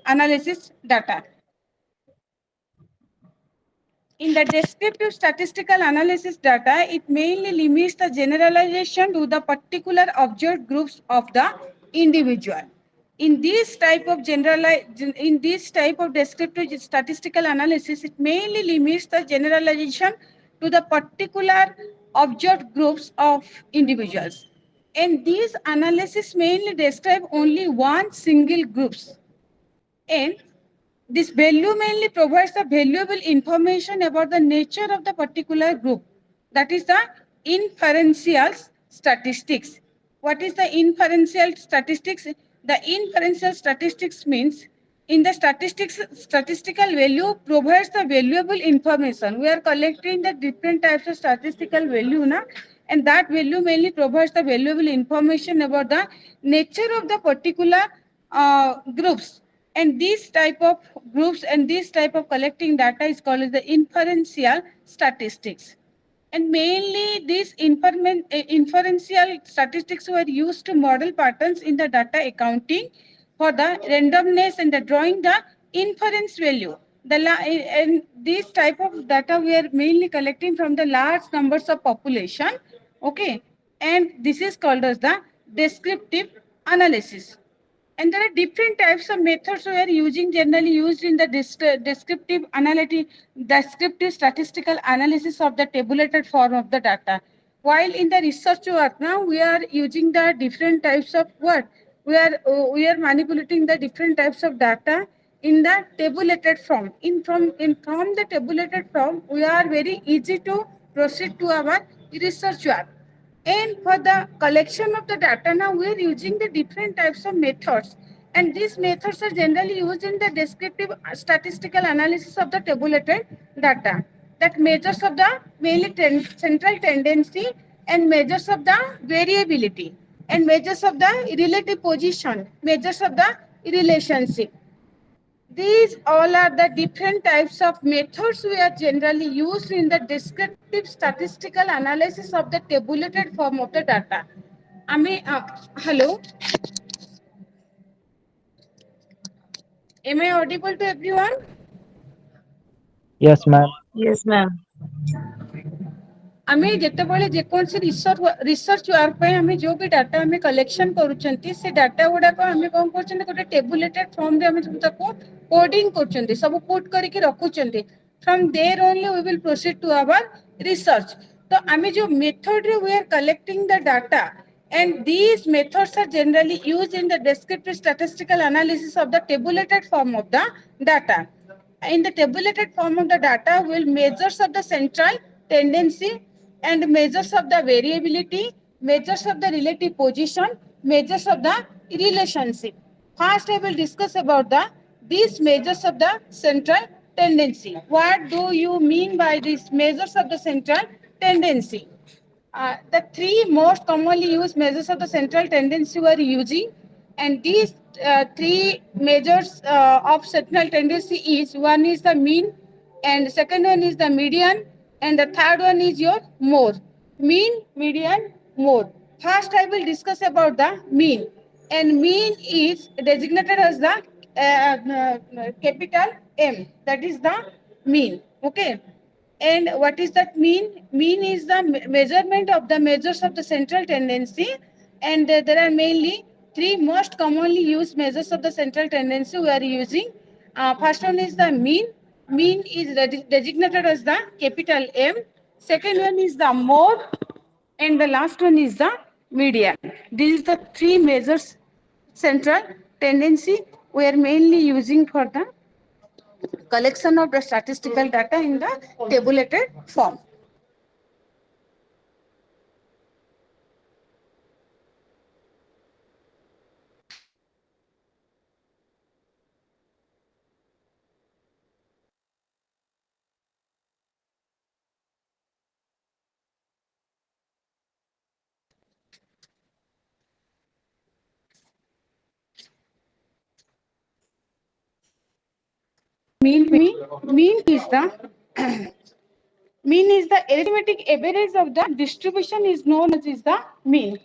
analysis data. In the descriptive statistical analysis data, it mainly limits the generalization to the particular observed groups of the individual. In this type of descriptive statistical analysis, it mainly limits the generalization to the particular observed groups of individuals. And these analysis mainly describe only one single groups. And this value mainly provides the valuable information about the nature of the particular group. That is the inferential statistics. What is the inferential statistics? The inferential statistics means in the statistical value provides the valuable information. We are collecting the different types of statistical value, and that value mainly provides the valuable information about the nature of the particular groups. And this type of groups and this type of collecting data is called as the inferential statistics. And mainly these inferential statistics were used to model patterns in the data accounting for the randomness and the drawing the inference value. And this type of data we are mainly collecting from the large numbers of population. Okay. And this is called as the descriptive analysis. And there are different types of methods we are using, generally used in the descriptive statistical analysis of the tabulated form of the data. While in the research work now, we are using the different types of what? We are manipulating the different types of data in the tabulated form. From the tabulated form, we are very easy to proceed to our research work. And for the collection of the data, now we are using the different types of methods. And these methods are generally used in the descriptive statistical analysis of the tabulated data. That measures of the mainly central tendency and measures of the variability and measures of the relative position, measures of the relationship. These all are the different types of methods we are generally used in the descriptive statistical analysis of the tabulated form of the data. Hello, am I audible to everyone? Yes, ma'am. Yes, ma'am. आमे जेतेबेले जेकोसी research work पे हमें जो भी data हमें collection करूछंती से data गुडा को हमें कोन करछंती गोटे टेबुलेटेड फॉर्म रे हमें ताको कोडिंग करछंती सब पुट करके रखुछंती from there only we will proceed to our research तो हमें जो मेथड रे we are collecting the data and these methods are generally used in the descriptive statistical analysis of the tabulated form of the data. In the tabulated form of the data, will measures of the central tendency and measures of the variability, measures of the relative position, measures of the relationship. First, I will discuss about these measures of the central tendency. What do you mean by these measures of the central tendency? The three most commonly used measures of the central tendency we are using, and these three measures of central tendency is one is the mean, and second one is the median, and the third one is your mode. Mean, median, mode. First, I will discuss about the mean, and mean is designated as the capital M. That is the mean. Okay. And what is that mean? Mean is the measurement of the measures of the central tendency. And there are mainly three most commonly used measures of the central tendency we are using. First one is the mean. Mean is designated as the capital M. Second one is the mode. And the last one is the median. These are the three measures central tendency we are mainly using for the collection of the statistical data in the tabulated form. Mean is the mean is the arithmetic average of the distribution is known as is the mean.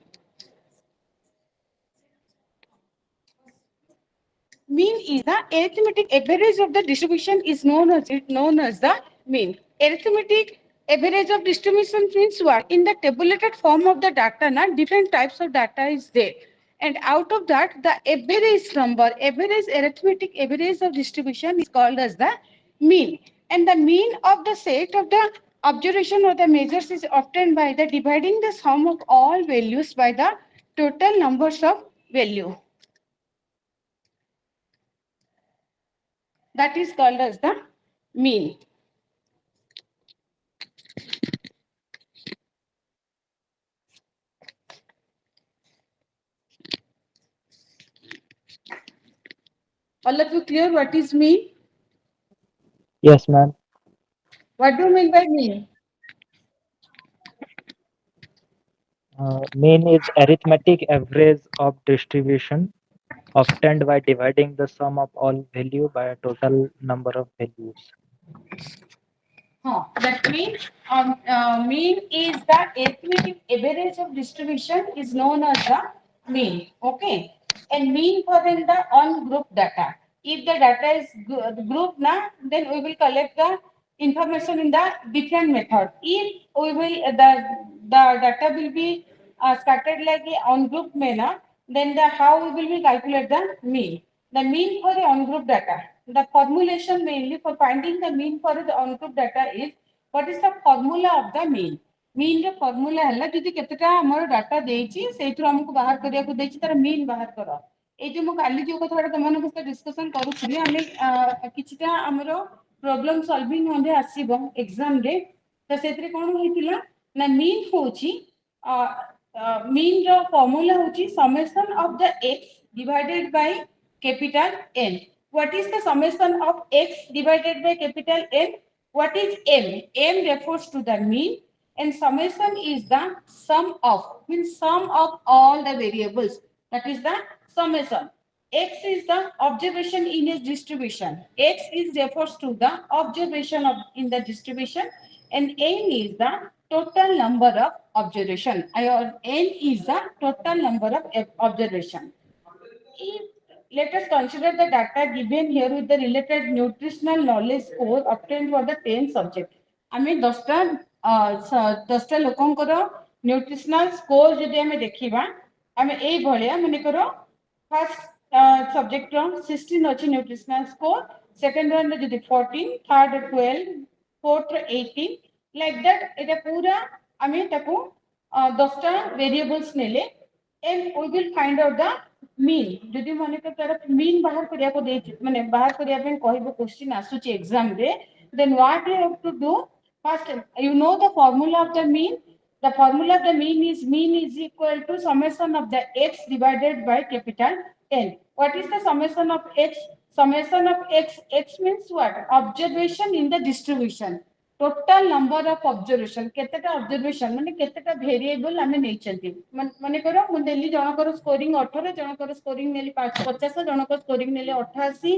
Mean is the arithmetic average of the distribution is known as the mean. Arithmetic average of distribution means what? In the tabulated form of the data, na, different types of data is there. And out of that, the average number, average arithmetic average of distribution is called as the mean. And the mean of the set of the observation or the measures is obtained by the dividing the sum of all values by the total numbers of value. That is called as the mean. All of you clear what is mean? Yes, ma'am. What do you mean by mean? Mean is arithmetic average of distribution obtained by dividing the sum of all value by a total number of values. That means mean is the arithmetic average of distribution is known as the mean. Okay. And mean for in the on group data. If the data is group na, then we will collect the information in the different method. If we will the data will be scattered like a on group manner, then the how we will be calculate the mean. The mean for the on group data. The formulation mainly for finding the mean for the on group data is what is the formula of the mean. Mean the formula है जदि केतेटा हमर data देछि सेथु हमको बाहर करिया को देछि तार मीन बाहर करो ए जो मु काली जो कथाटा तमन सहित डिस्कशन करूछि हमें किछटा हमरो प्रॉब्लम सॉल्विंग मध्ये आसीबो एग्जाम रे तो सेतरे कोन होइतिला ना मीन होछि mean रो formula होछि summation of the x divided by capital N. What is the summation of x divided by capital N? What is M? M refers to the mean and summation is the sum of, means sum of all the variables. That is the summation. X is the observation in a distribution. X is refers to the observation of in the distribution and N is the total number of observation. N is the total number of observation. If, let us consider the data given here with the related nutritional knowledge score obtained for the 10 subject. I mean, 10 लोकंकर nutritional score जदि आमे देखिबा आमे एई भलिया माने करो first subject 16 अछि nutritional score second one जदि 14 third 12 fourth 18 like that एटा पूरा आमे ताको 10 टा वेरिएबल्स नेले and we will find out the mean. जदि माने तो तार mean बाहर करिया को दे माने बाहर करिया पे कहबो क्वेश्चन आसुची एग्जाम रे then what you have to do first you know the formula of the mean. The formula of the mean is equal to summation of the x divided by capital N. What is the summation of x? Summation of x means what? Observation in the distribution. Total number of observation केतेटा observation माने केतेटा variable आमे नै चंती माने करो मु देली जनकर scoring 18 जनकर scoring नेली 50 जनकर scoring नेली 88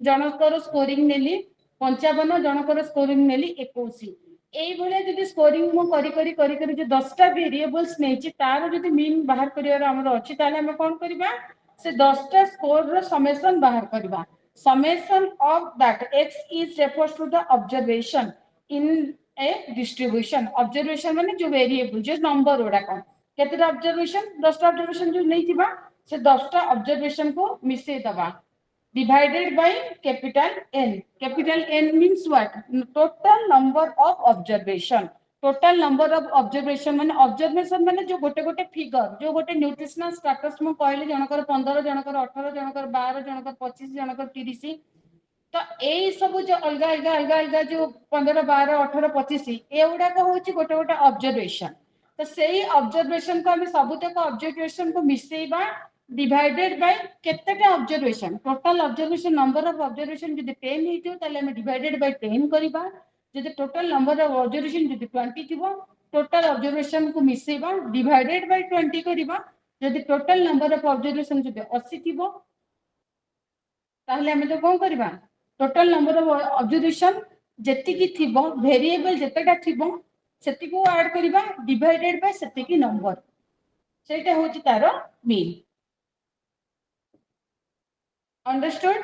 जनकर scoring नेली 55 जनकर scoring नेली 21 एई भले जदि scoring मु करी करी करी करी जे 10 टा वेरिएबल्स नेछि तार जदि मीन बाहर करियार हमर अछि ताले हम कोन करबा से 10 टा स्कोर रो समेशन बाहर करबा summation of that x is refers to the observation in a distribution. Observation माने जो वेरिएबल जो नंबर ओडा का केतेटा ऑब्जर्वेशन 10 टा ऑब्जर्वेशन जो नै थिबा से 10 टा ऑब्जर्वेशन को मिसे दबा divided by capital N. Capital N means what? Total number of observation. Total number of observation माने observation माने जो गोटे गोटे फिगर जो गोटे न्यूट्रिशनल स्टेटस मु कहले जनकर 15 जनकर 18 जनकर 12 जनकर 25 जनकर 30 तो ए सब जो अलग अलग अलग अलग जो 15 12 18 25 एगुड़ा होची गोटे गोटे ऑब्जर्वेशन तो सही ऑब्जर्वेशन को हम सबुतक ऑब्जर्वेशन को मिसेइबा डिवाइडेड बाय केतेटा observation total observation number of observation जदि 10 हेतियो ताले हम डिवाइडेड बाय 10 करिबा जदि टोटल नंबर ऑफ ऑब्जर्वेशन जदि 20 थिबो टोटल ऑब्जर्वेशन को मिसेइबा डिवाइडेड बाय 20 करिबा जदि टोटल नंबर ऑफ ऑब्जर्वेशन जदि 80 थिबो ताले हम तो कोन करिबा टोटल नंबर ऑफ ऑब्जर्वेशन जेति की थिबो वेरिएबल जेतेटा थिबो सेति को ऐड करिबा डिवाइडेड बाय सेति की नंबर सेटा होची तारो mean Understood?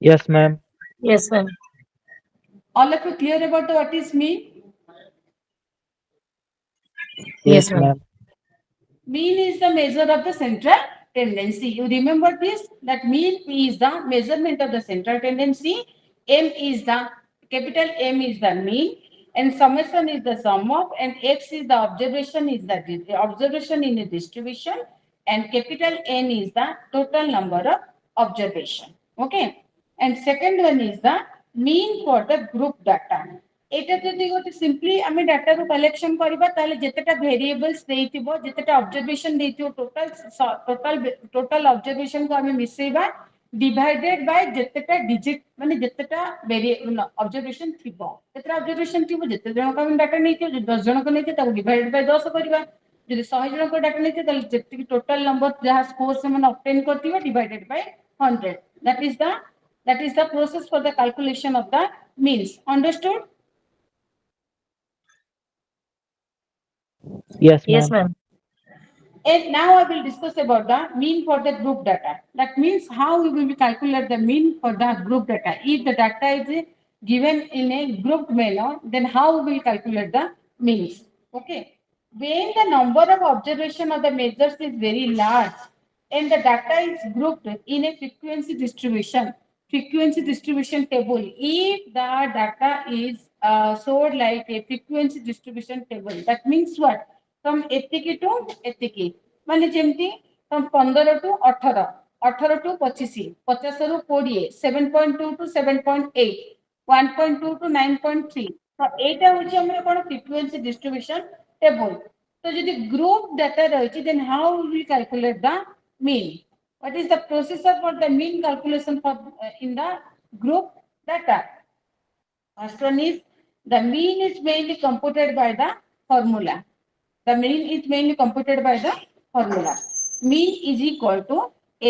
Yes, ma'am. Yes, ma'am. All of you clear about what is mean? Yes, Yes, ma'am. ma'am. Mean is the measure of the central tendency. You remember this? That mean is the measurement of the central tendency. M is the capital M is the mean, and summation is the sum of, and X is the observation observation in a distribution, and capital N is the total number of observation. Okay. And second one is the mean for the group data. এটা যদি গোটে simply আমি ডাটারু collection করিবা তাহলে যেতেটা variables দেইতিবো যেতেটা অবজরভেশন দেইতিবো total অবজরভেশন কো আমি মিশাইবা divided by যেতেটা digit মানে যেতেটা অবজরভেশন Thibaut যেতেটা অবজরভেশন Thibaut যেতে জনক আমি ডাটা নেইতিবো যদি 10 জনক নেইতে তাকে ডিভাইডেড বাই 10 করিবা যদি 100 জনক ডাটা নেইতে তাহলে যেতিকি টোটাল নম্বর যাহা স্কোর সেমানে অবটেন করতিবা divided by 100 that is the process for the calculation of the means. Understood? Yes, Yes, ma'am. ma'am. And now I will discuss about the mean for the group data. That means how we will calculate the mean for the group data. If the data is given in a grouped manner, then how we will calculate the means. Okay. When the number of observation of the measures is very large and the data is grouped in a frequency distribution table. If the data is stored like a frequency distribution table, that means what? From ଏତିକି to ଏତିକି ମାନେ ଯେମିତି from 15 to 18 18 to 25 50 ରୁ 20 7.2 to 7.8 1.2 to 9.3 ତ ଏଇଟା ହଉଛି ଆମର କ'ଣ frequency distribution table ତ ଯଦି group data ରହିଛି then how we calculate the mean? What is the procedure for the mean calculation for in the group data? First one is the mean is mainly computed by the formula. The mean is mainly computed by the formula. Mean is equal to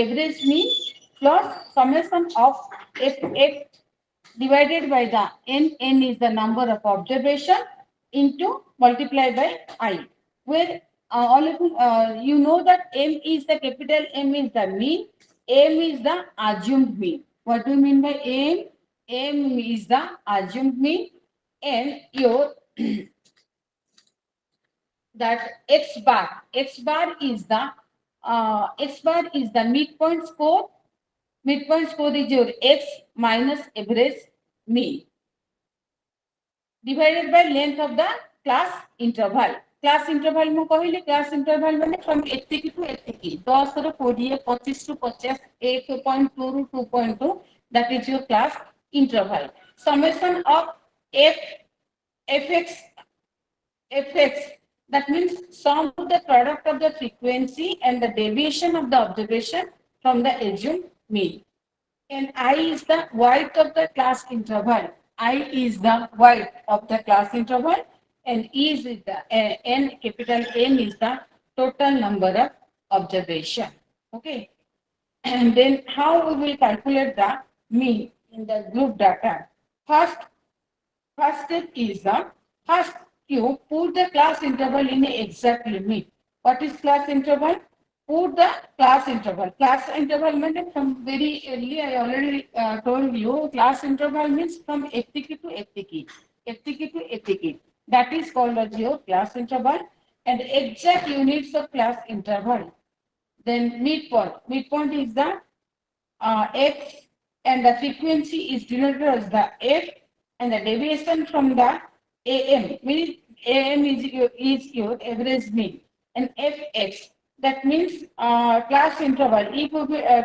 average mean plus summation of fx divided by the n is the number of observation into multiply by I. Where all of you know that m is the capital M is the mean, m is the assumed mean. What do you mean by m? M is the assumed mean, and your that x bar is the midpoint score. Midpoint score is your x minus average mean divided by length of the class interval. Class interval ମୁଁ କହିଲି class interval ମାନେ from ଏତିକି to ଏତିକି 10 ରୁ 20 25 ରୁ 50 1.2 ରୁ 2.2 that is your class interval. Summation of f fx that means sum of the product of the frequency and the deviation of the observation from the assumed mean. And I is the width of the class interval. I is the width of the class interval, and E is the N capital N is the total number of observation. Okay. And then how we will calculate the mean in the group data? First, First step is the first you put the class interval in the exact limit. What is class interval? Put the class interval. Class interval means from very early I already told you class interval means from etiki to etiki. Etiki to etiki. That is called as your class interval and exact units of class interval. Then midpoint. Midpoint is the x and the frequency is denoted as the f and the deviation from the AM means AM is your average mean and fx that means class interval if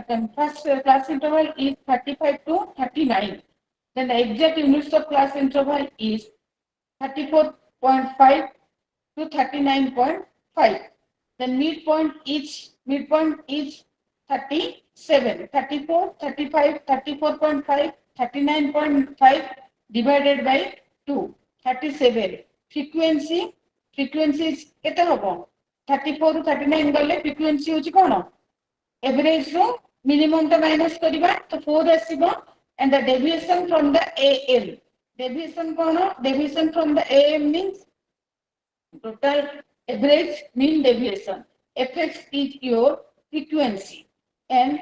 the first class interval is 35 to 39 then the exact units of class interval is 34.5 to 39.5 the midpoint is 37, 34, 35, 34.5, 39.5 divided by 2, 37. Frequency is केते होबो 34 ରୁ 39 गले frequency होची कोन average row minimum to minus करिबा तो 4 आसीबो and the deviation from the AM deviation from the AM means total average mean deviation fx is your frequency and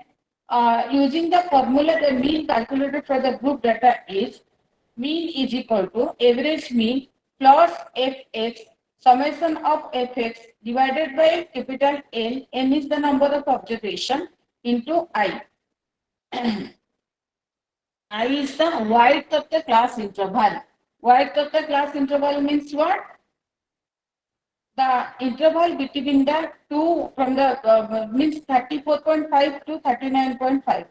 Using the formula, the mean calculated for the group data is mean is equal to average mean plus fx summation of fx divided by capital N. N is the number of observation into I. I is the width of the class interval. Width of the class interval means what? The interval between the two from the means 34.5 to 39.5.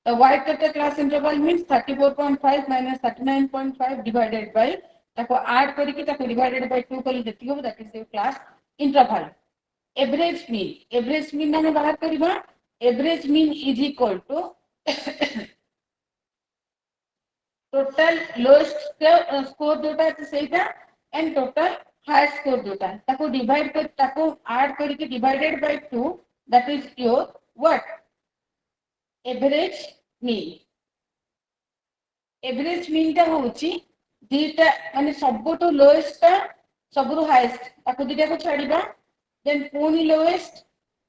The width of the class interval means 34.5 minus 39.5 divided by ताको add करके ताको divided by 2 करी देती हो, that is the class interval. Average mean नामे बाहर करीबा. Average mean is equal to total lowest score जोटा है ସେଇଟା and total highest score जोटा है ताको divide कर ताको add करके divided by 2, that is your what? Average mean. Average mean टा होची दीटा माने सबटू lowest टा सबरु highest ताको दीटा को छाड़ीबा, then पुनी lowest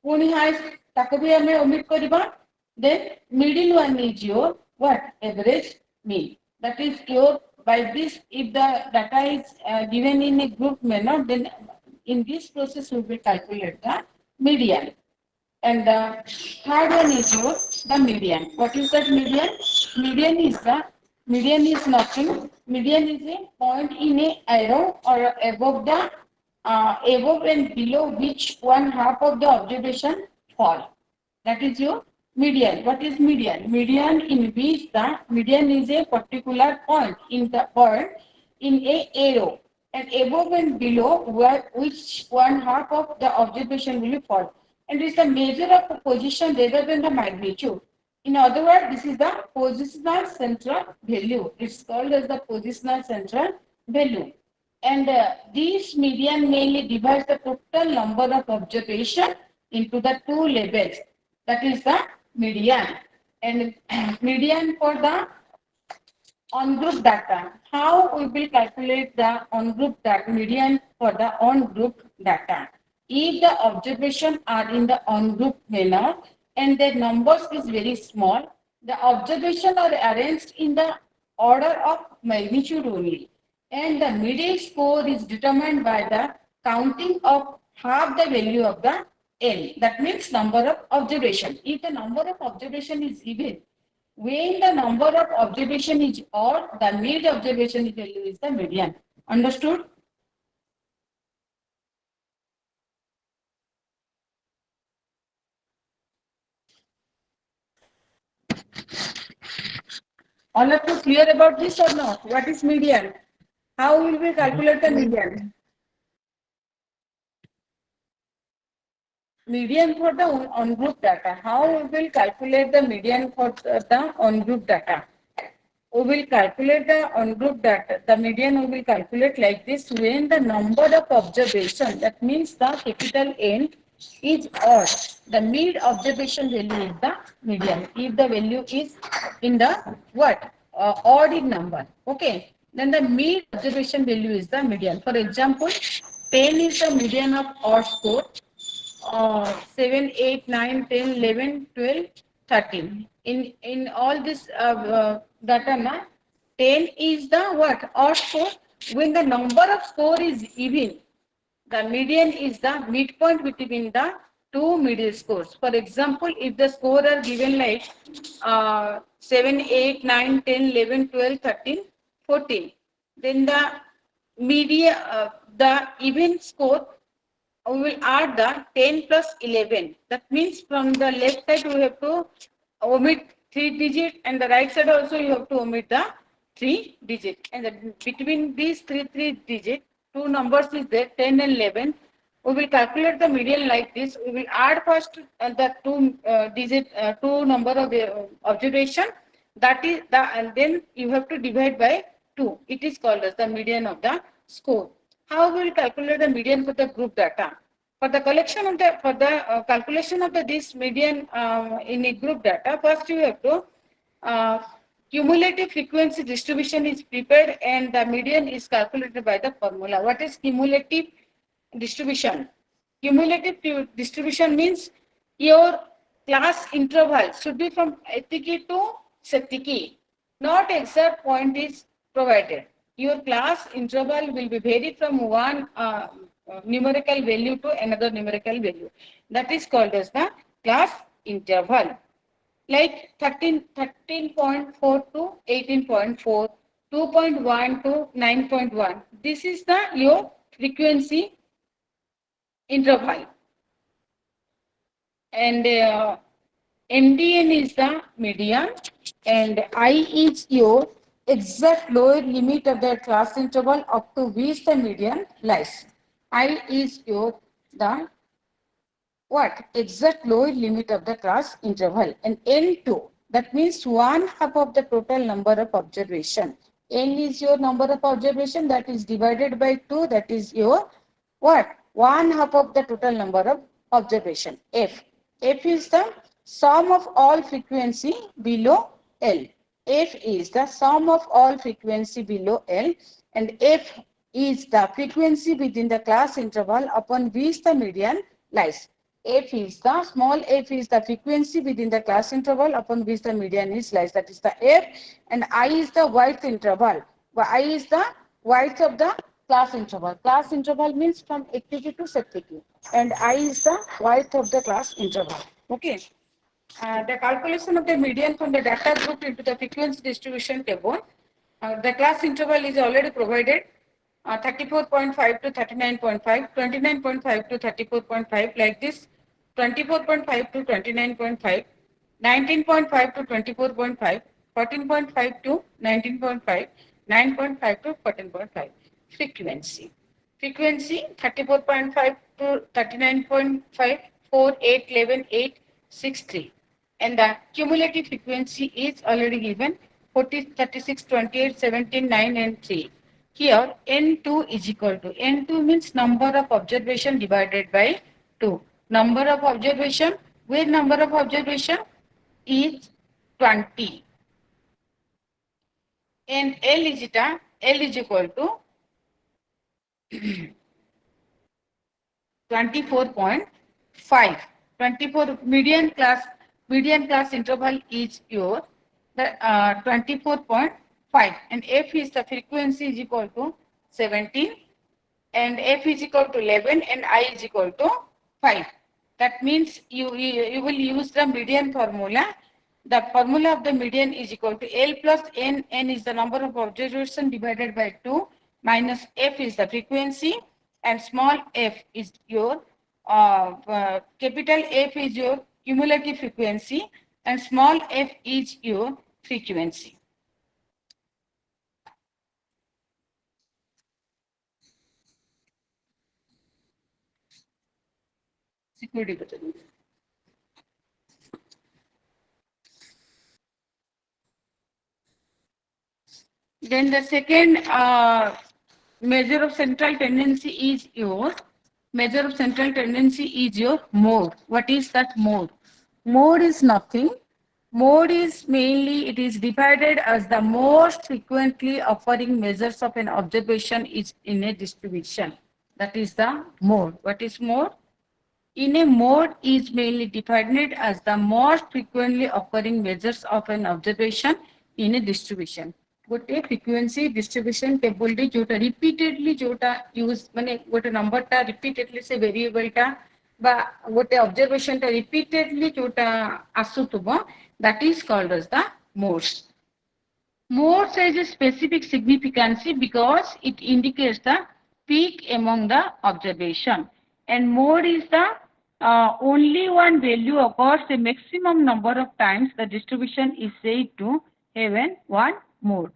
पुनी highest ताको भी हमें omit करीबा, then middle one is your what? Average mean. That is your, by this, if the data is given in a group manner, then in this process we will calculate the median. And the third one is your the median. What is that median? Median is nothing. Median is a point in a arrow or above the above and below which one half of the observation fall. That is your median. What is median? Median in which the median is a particular point in the point in a arrow and above and below where which one half of the observation will fall, and is the measure of the position rather than the magnitude. In other words, this is the positional central value. It's called as the positional central value. And this median mainly divides the total number of observation into the two levels. That is the median. And median for the on-group data. How we will calculate the on-group data, median for the on-group data? If the observation are in the on-group manner and their numbers is very small, the observation are arranged in the order of magnitude only. And the middle score is determined by the counting of half the value of the N. That means number of observation. If the number of observation is even, when the number of observation is odd, the mid observation value is the median. Understood? All of you clear about this or not? What is median? How will we calculate the median? Median for the on-group data. How we will calculate the median for the on-group data? We will calculate the on-group data. The median we will calculate like this: when the number of observation, that means the capital N, is odd, the mid observation value is the median. If the value is in the what? Odd in number. Okay. Then the mid observation value is the median. For example, 10 is the median of odd score. 7, 8, 9, 10, 11, 12, 13. In all this data, na, 10 is the what? Odd score. When the number of score is even, the median is the midpoint between the two middle scores. For example, if the score are given like 7, 8, 9, 10, 11, 12, 13, 14, then the the even score, we will add the 10 plus 11. That means from the left side we have to omit 3 digit, and the right side also you have to omit the 3 digit. And between these three digit, two numbers is there, 10 and 11. We will calculate the median like this. We will add first the two number of observation. That is the, and then you have to divide by 2. It is called as the median of the score. How we will calculate the median for the group data? For the collection of the calculation of this median in a group data, first you have to cumulative frequency distribution is prepared and the median is calculated by the formula. What is cumulative distribution? Cumulative distribution means your class interval should be from etiki to setiki. Not exact point is provided. Your class interval will be varied from one numerical value to another numerical value. That is called as the class interval. Like 13.4 to 18.4, 2.1 to 9.1. This is the your frequency interval. And MDN is the median, and I is your exact lower limit of the class interval up to which the median lies. I is your the what exact lower limit of the class interval, and N2, that means one half of the total number of observation. N is your number of observation that is divided by 2, that is your what one half of the total number of observation. F is the sum of all frequency below L. F is the sum of all frequency below L, and F is the frequency within the class interval upon which the median lies. F is the small f is the frequency within the class interval upon which the median is lies. That is the F, and I is the width interval. I is the width of the class interval. Class interval means from activity to subactivity, and I is the width of the class interval. Okay. The calculation of the median from the data grouped into the frequency distribution table. The class interval is already provided. 34.5 to 39.5, 29.5 to 34.5, like this, 24.5 to 29.5, 19.5 to 24.5, 14.5 to 19.5, 9.5 to 14.5. Frequency. Frequency 34.5 to 39.5, 4, 8, 11, 8, 6, 3. And the cumulative frequency is already given 40, 36, 28, 17, 9, and 3. Here, N2 is equal to, N2 means number of observation divided by 2. Number of observation, where number of observation is 20. And L is equal to 24.5. 24 median class interval is your the 24.5, and F is the frequency is equal to 17, and F is equal to 11, and I is equal to 5. That means you will use the median formula. The formula of the median is equal to L plus N. N is the number of observation divided by 2, minus F is the frequency, and small f is your capital F is your cumulative frequency, and small f is your frequency. Security button. Then the second measure of central tendency is your mode. What is that mode? Mode is nothing. Mode is mainly, it is divided as the most frequently occurring measures of an observation is in a distribution. That is the mode. What is mode? In a mode is mainly defined as the most frequently occurring measures of an observation in a distribution. गोटे frequency distribution table रे जोटा repeatedly जोटा use माने गोटे number टा repeatedly से variable टा बा गोटे observation टा repeatedly जोटा आसुतुबो, that is called as the modes. Modes has a specific significance because it indicates the peak among the observation, and mode is the only one value occurs a maximum number of times the distribution is said to have one mode.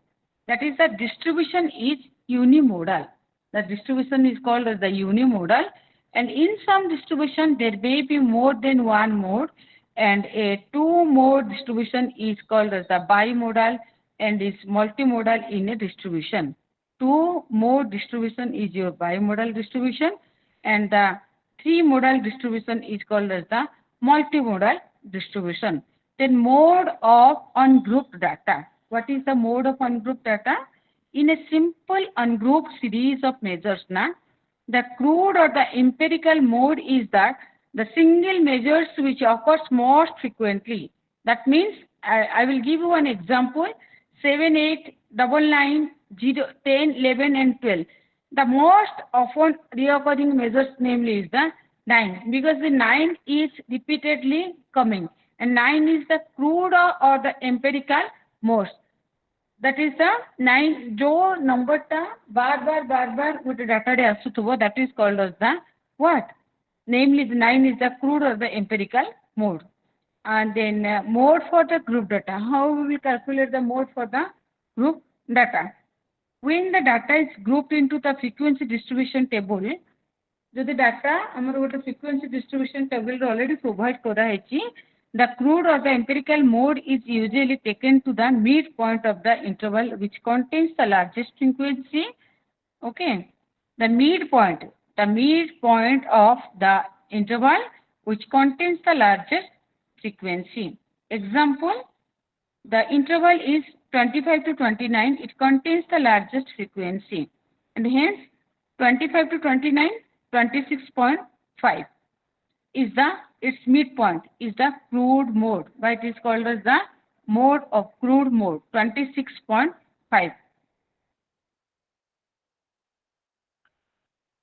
That is, the distribution is unimodal. The distribution is called as the unimodal, and in some distribution there may be more than one mode, and a two-mode distribution is called as the bimodal and is multimodal in a distribution. Two-mode distribution is your bimodal distribution, and the three-modal distribution is called as the multimodal distribution. Then mode of ungrouped data. What is the mode of ungrouped data? In a simple ungrouped series of measures, the crude or the empirical mode is that the single measures which occurs most frequently. That means I will give you an example: 7, 8, 9, 0, 10, 11, and 12. The most often reoccurring measures, namely, is the 9, because the 9 is repeatedly coming, and 9 is the crude or the empirical most. That is the 9 जो number टा बार बार ଗୋଟେ data ରେ ଆସୁଥିବ, that is called as the what? Namely, the 9 is the crude or the empirical mode. And then mode for the group data. How we will calculate the mode for the group data? When the data is grouped into the frequency distribution table, ଯଦି data ଆମର ଗୋଟେ frequency distribution table ରେ already provide କରାହେଇଛି, the crude or the empirical mode is usually taken to the midpoint of the interval which contains the largest frequency. Okay, the midpoint of the interval which contains the largest frequency. Example: the interval is 25 to 29. It contains the largest frequency, and hence 25 to 29, 26.5 is the its midpoint is the crude mode. Why it is called as the mode of crude mode, 26.5.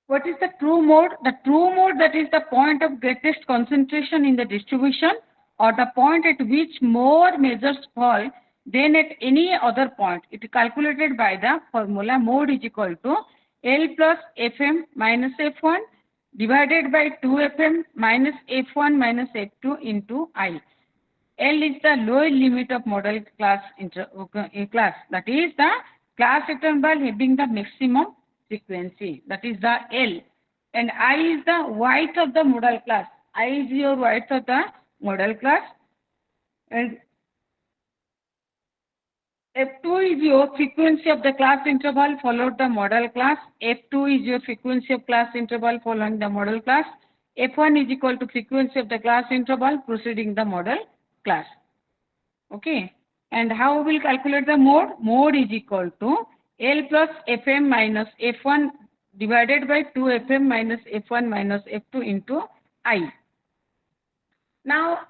What is the true mode? The true mode, that is the point of greatest concentration in the distribution, or the point at which more measures fall than at any other point. It is calculated by the formula: mode is equal to L plus Fm minus F1 divided by 2Fm minus F1 minus F2 into I. L is the lower limit of model class class. That is the class interval having the maximum frequency. That is the L. And I is the width of the model class. I is your width of the model class. And F2 is your frequency of the class interval followed the model class. F2 is your frequency of class interval following the model class. F1 is equal to frequency of the class interval preceding the model class. Okay. And how we will calculate the mode? Mode is equal to L plus Fm minus F1 divided by 2Fm minus F1 minus F2 into I. Now,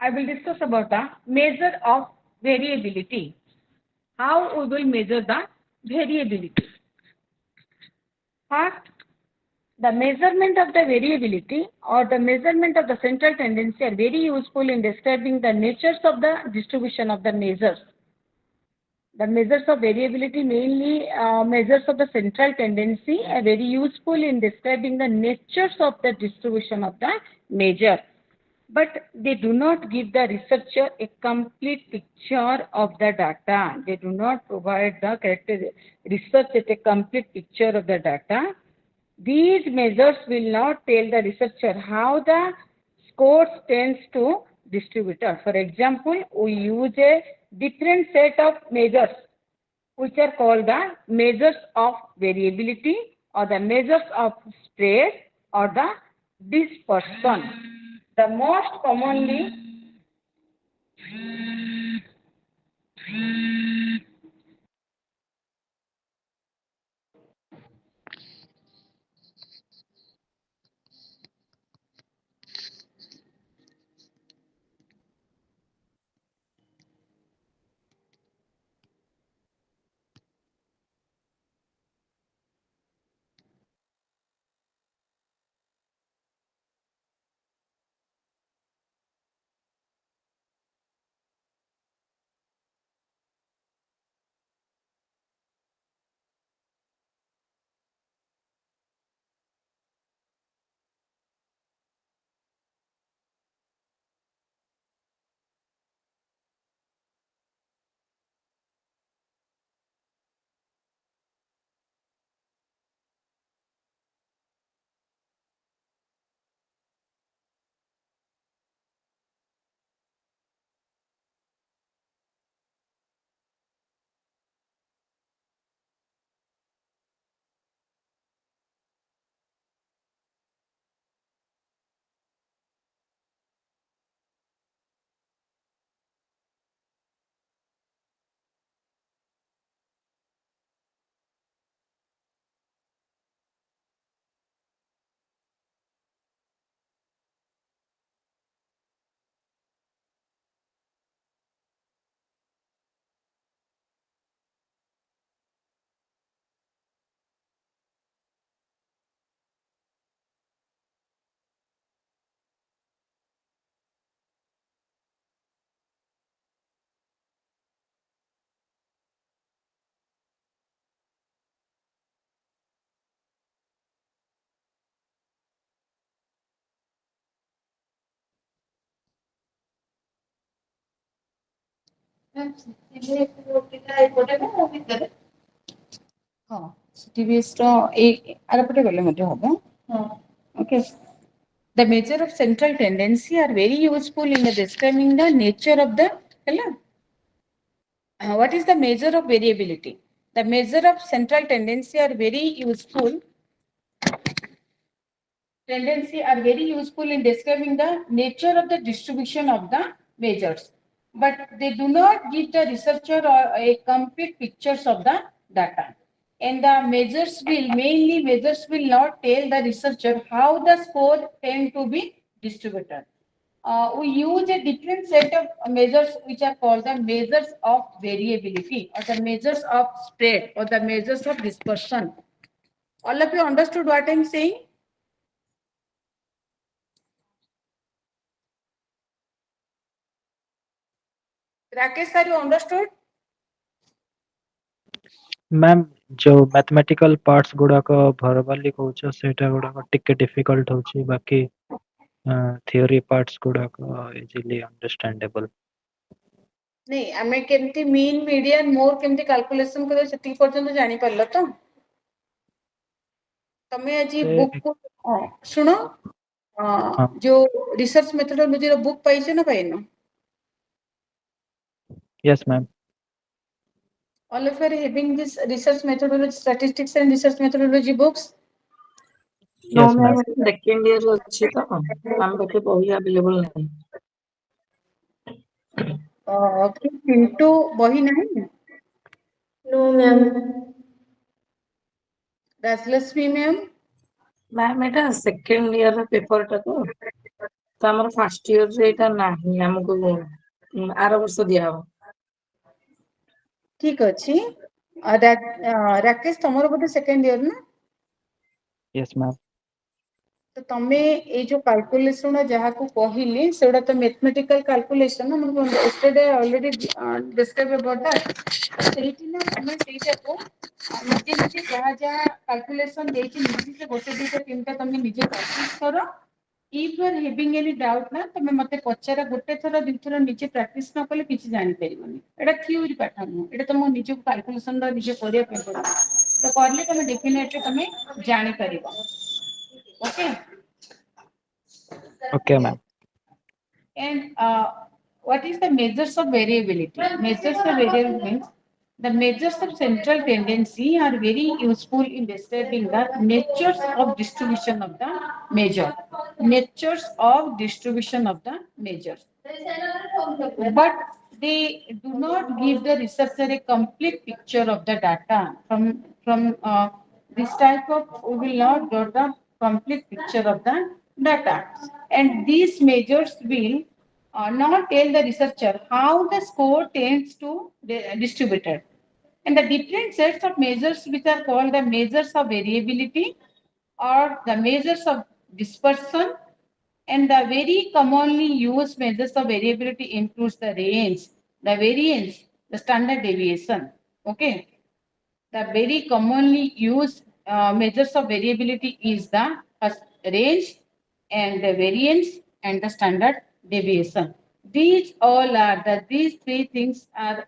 I will discuss about the measure of variability. How we will measure the variability? First, the measurement of the variability or the measurement of the central tendency are very useful in describing the natures of the distribution of the measures. The measures of variability, mainly measures of the central tendency, are very useful in describing the natures of the distribution of the measure. But they do not give the researcher a complete picture of the data. They do not provide the correct research at a complete picture of the data. These measures will not tell the researcher how the scores tends to distributor. For example, we use a different set of measures which are called the measures of variability or the measures of spread or the dispersion. The most commonly ହଁ CTBS ର ଆରପଟେ ଗଲେ ମଧ୍ୟ ହବ। Okay. The measure of central tendency are very useful in describing the nature of the hello. What is the measure of variability? The measure of central tendency are very useful. Tendency are very useful in describing the nature of the distribution of the measures, but they do not give the researcher or a complete pictures of the data. And the measures will not tell the researcher how the score tend to be distributed. We use a different set of measures which are called the measures of variability or the measures of spread or the measures of dispersion. All of you understood what I'm saying? Rakesh sir, you understood? Ma'am जो mathematical parts गुड़ाक भरवाली कौच सेटा गुड़ाक टिके difficult होची बाकी theory parts गुड़ाक easily understandable नहीं आमे केमती mean median मोर केमती calculation करे सेति पर्यंत जानि परलो तो तमे अजी से बुक को सुनो हाँ जो रिसर्च मेथोडोलॉजी रो बुक पाइछे ना पाइनो yes ma'am all of you are having this research methodology statistics and research methodology books No, yes ma'am ma'am, second year ଅଛି ତ ଆମ ପାଖେ ବହି available ନାହିଁ। किंतु बही नहीं No, ma'am. Rajalakshmi ma'am Ma'am, ଏଟା second year ର paper ଟା ତ ଆମର first year ରେ ଏଇଟା ନାହିଁ ଆମକୁ ଆର ବର୍ଷ ଦିଆହବ। ठीक अछि राकेश तमरो बोधे सेकंड इयर ना यस मैम तो तमे ए जो कैलकुलेशन जहाँ को कहली सेटा तो मैथमेटिकल कैलकुलेशन हम yesterday already discuss about that सेठी ना हमें सेटा को निजे निजे जहाँ जहाँ कैलकुलेशन देछि निजे से गोटे दुटा तीनटा तमे निजे प्रैक्टिस करो if you are having any doubt ना तमे मते पचारा गोटे थरा दुई थरा निजे प्रैक्टिस न कले किछि जानि परिबनी एटा थ्योरी पाठ नु एटा तम निजे कैलकुलेशन दा निजे करिया पे पड़ो तो करले तमे डेफिनेटली तमे जानि परिबो okay okay ma'am And what is the measures of variability? Measures of variability means the measures of central tendency are very useful in describing the natures of distribution of the measure. Natures of distribution of the measures. But they do not give the researcher a complete picture of the data. From this type of, we will not get the complete picture of the data. And these measures will not tell the researcher how the score tends to distributed. And the different sets of measures which are called the measures of variability or the measures of dispersion and the very commonly used measures of variability includes the range, the variance, the standard deviation. Okay. The very commonly used measures of variability is the first range and the variance and the standard deviation. These three things are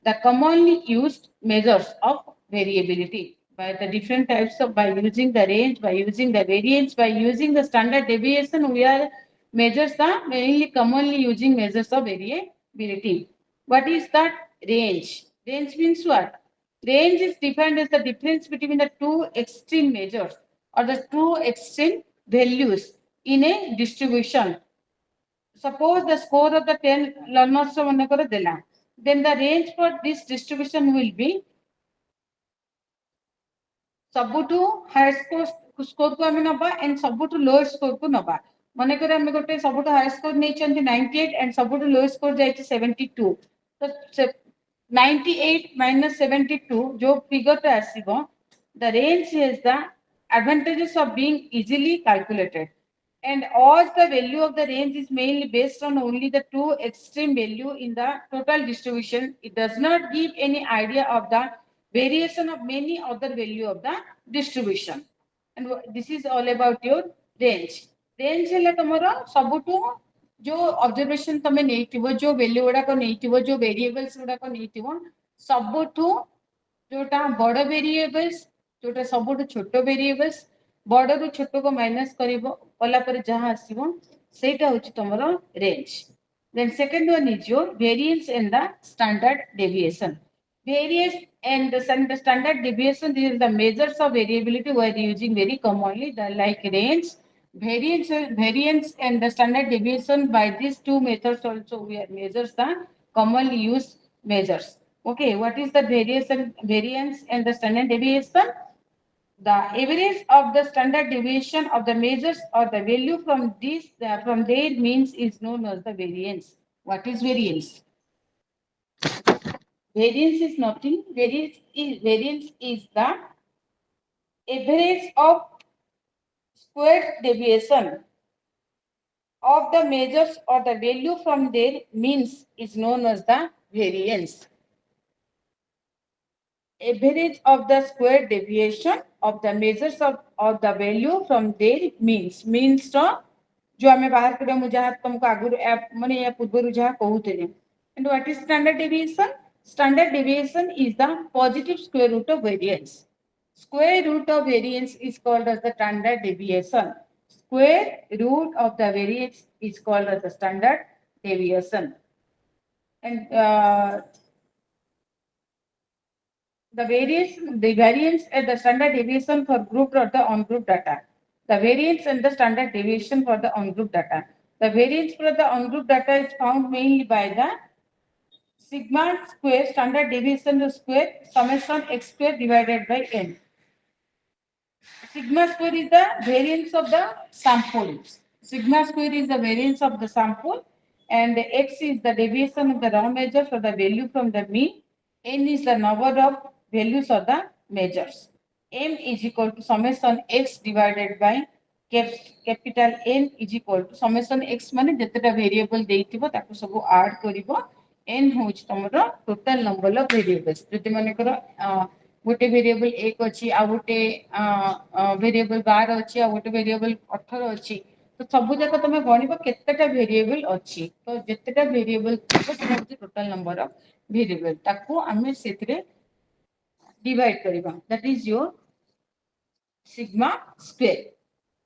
the commonly used measures of variability by the different types of by using the range, by using the variance, by using the standard deviation. We are measures the mainly commonly using measures of variability. What is that range? Range means what? Range is defined as the difference between the two extreme measures or the two extreme values in a distribution. Suppose the score of the 10 learners then the range for this distribution will be सबुठु higher score को आमे नबा and सबुठु lower score को नबा माने करे आमे गोटे सबुठु हायर स्कोर नै चंती 98 एंड सबुठु लोअर स्कोर जाई 72 तो 98 minus 72 जो फिगर पे आसीबो the range is the advantages of being easily calculated and as the value of the range is mainly based on only the two extreme value in the total distribution it does not give any idea of the variation of many other value of the distribution and this is all about your range range hela tomoro sabutu जो observation तमे नेइतिबो जो value गुडा को नेइतिबो जो variables गुडा को नेइतिबो सबठू जोटा बड़ variables जोटा सबठू छोट वेरिएबल्स बड़ रु छोट को माइनस करिवो कला पर जहां आसीबो सेटा होची तमरो range. Then second one is your variance in the standard deviation. Variance and the standard deviation, these are the measures of variability we are using very commonly, the like range, variance and the standard deviation. By these two methods also we are measures the commonly used measures. Okay, what is the variance and the standard deviation? The average of the standard deviation of the measures or the value from from their means is known as the variance. What is variance? Variance is nothing. Variance is the average of squared deviation of the measures or the value from their means is known as the variance. Average of the square deviation of the measures of or the value from their means to जो आमे बाहर करे मु जहा तुमको आगुर माने या पूर्व जहा कहूतले. And what is standard deviation? Standard deviation is the positive square root of variance. Square root of variance is called as the standard deviation. Square root of the variance is called as the standard deviation. And the variance and the standard deviation for grouped or the ungrouped data. The variance and the standard deviation for the ungrouped data. The variance for the ungrouped data is found mainly by the sigma square standard deviation square summation x square divided by n. Sigma square is the variance of the sample. Sigma square is the variance of the sample and x is the deviation of the raw measure for the value from the mean. N is the number of values of the measures. M is equal to summation x divided by capital N is equal to summation x माने जतटा variable देइथिबो ताको सब add करिवो. N होच तमरो total number of variables. जति माने करो गोटे variable एक अच्छी आ गोटे वेरिएबल 12 अच्छी आ गोटे वेरिएबल 18 अच्छी तो सब जाक तुम गणिब केतेटा वेरिएबल अच्छी तो जेतेटा variable total number of variable ताको आमे सेतरे डिवाइड करबा that is your sigma square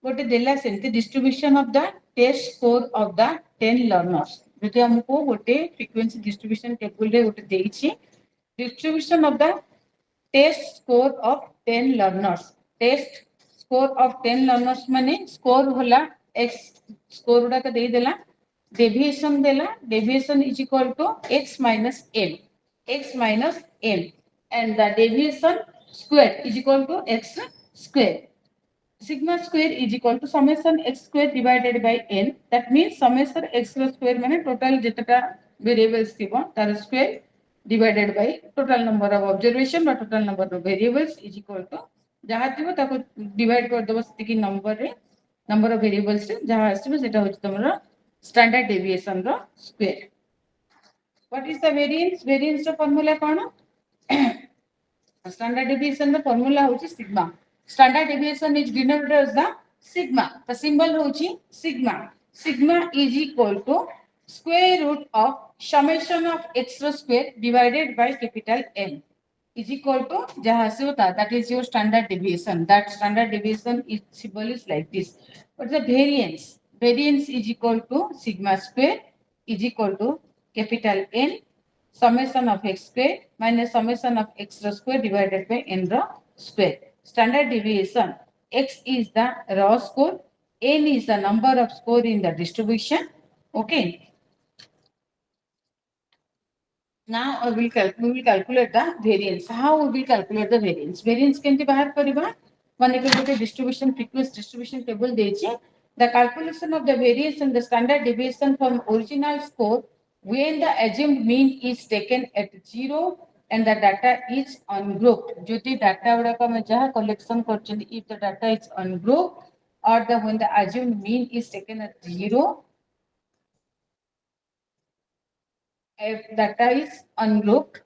गोटे देला सेंती distribution of the test score of the 10 learners जति हमको गोटे फ्रीक्वेंसी डिस्ट्रीब्यूशन टेबल रे गोटे देइछि distribution of the test score of 10 learners. Test score of 10 learners माने स्कोर होला x स्कोर उडा के दे देला डेविएशन देला deviation is equal to x minus m and the deviation square is equal to x square. Sigma square is equal to summation x square divided by n. That means summation x square माने total जेतटा variables थिबो तार square divided by total number of observation or total number of variables is equal to जहाँ थिबो ताको divide कर दबो सेति number रे number of variables रे जहाँ आसीबो सेटा होची तमरो standard deviation row square. What is the variance? Variance row formula cone? Standard deviation the formula होची sigma. Standard deviation is denoted as the sigma. The symbol होची sigma. Sigma is equal to square root of summation of x square divided by capital N is equal to जहाँ से होता that is your standard deviation. That standard deviation is symbol is like this. But the variance? Variance is equal to sigma square is equal to capital N summation of x square minus summation of x square divided by n raw square. Standard deviation x is the raw score, n is the number of score in the distribution. Okay. Now we will calculate the variance. How we will calculate the variance? Variance केमती बाहर करिबा माने के गोटे distribution frequency distribution table देछि. The calculation of the variance and the standard deviation from original score when the assumed mean is taken at 0 and the data is ungrouped. जति data उडा को हम जहा collection करछन if the data is ungrouped or the when the assumed mean is taken at 0 if data is ungrouped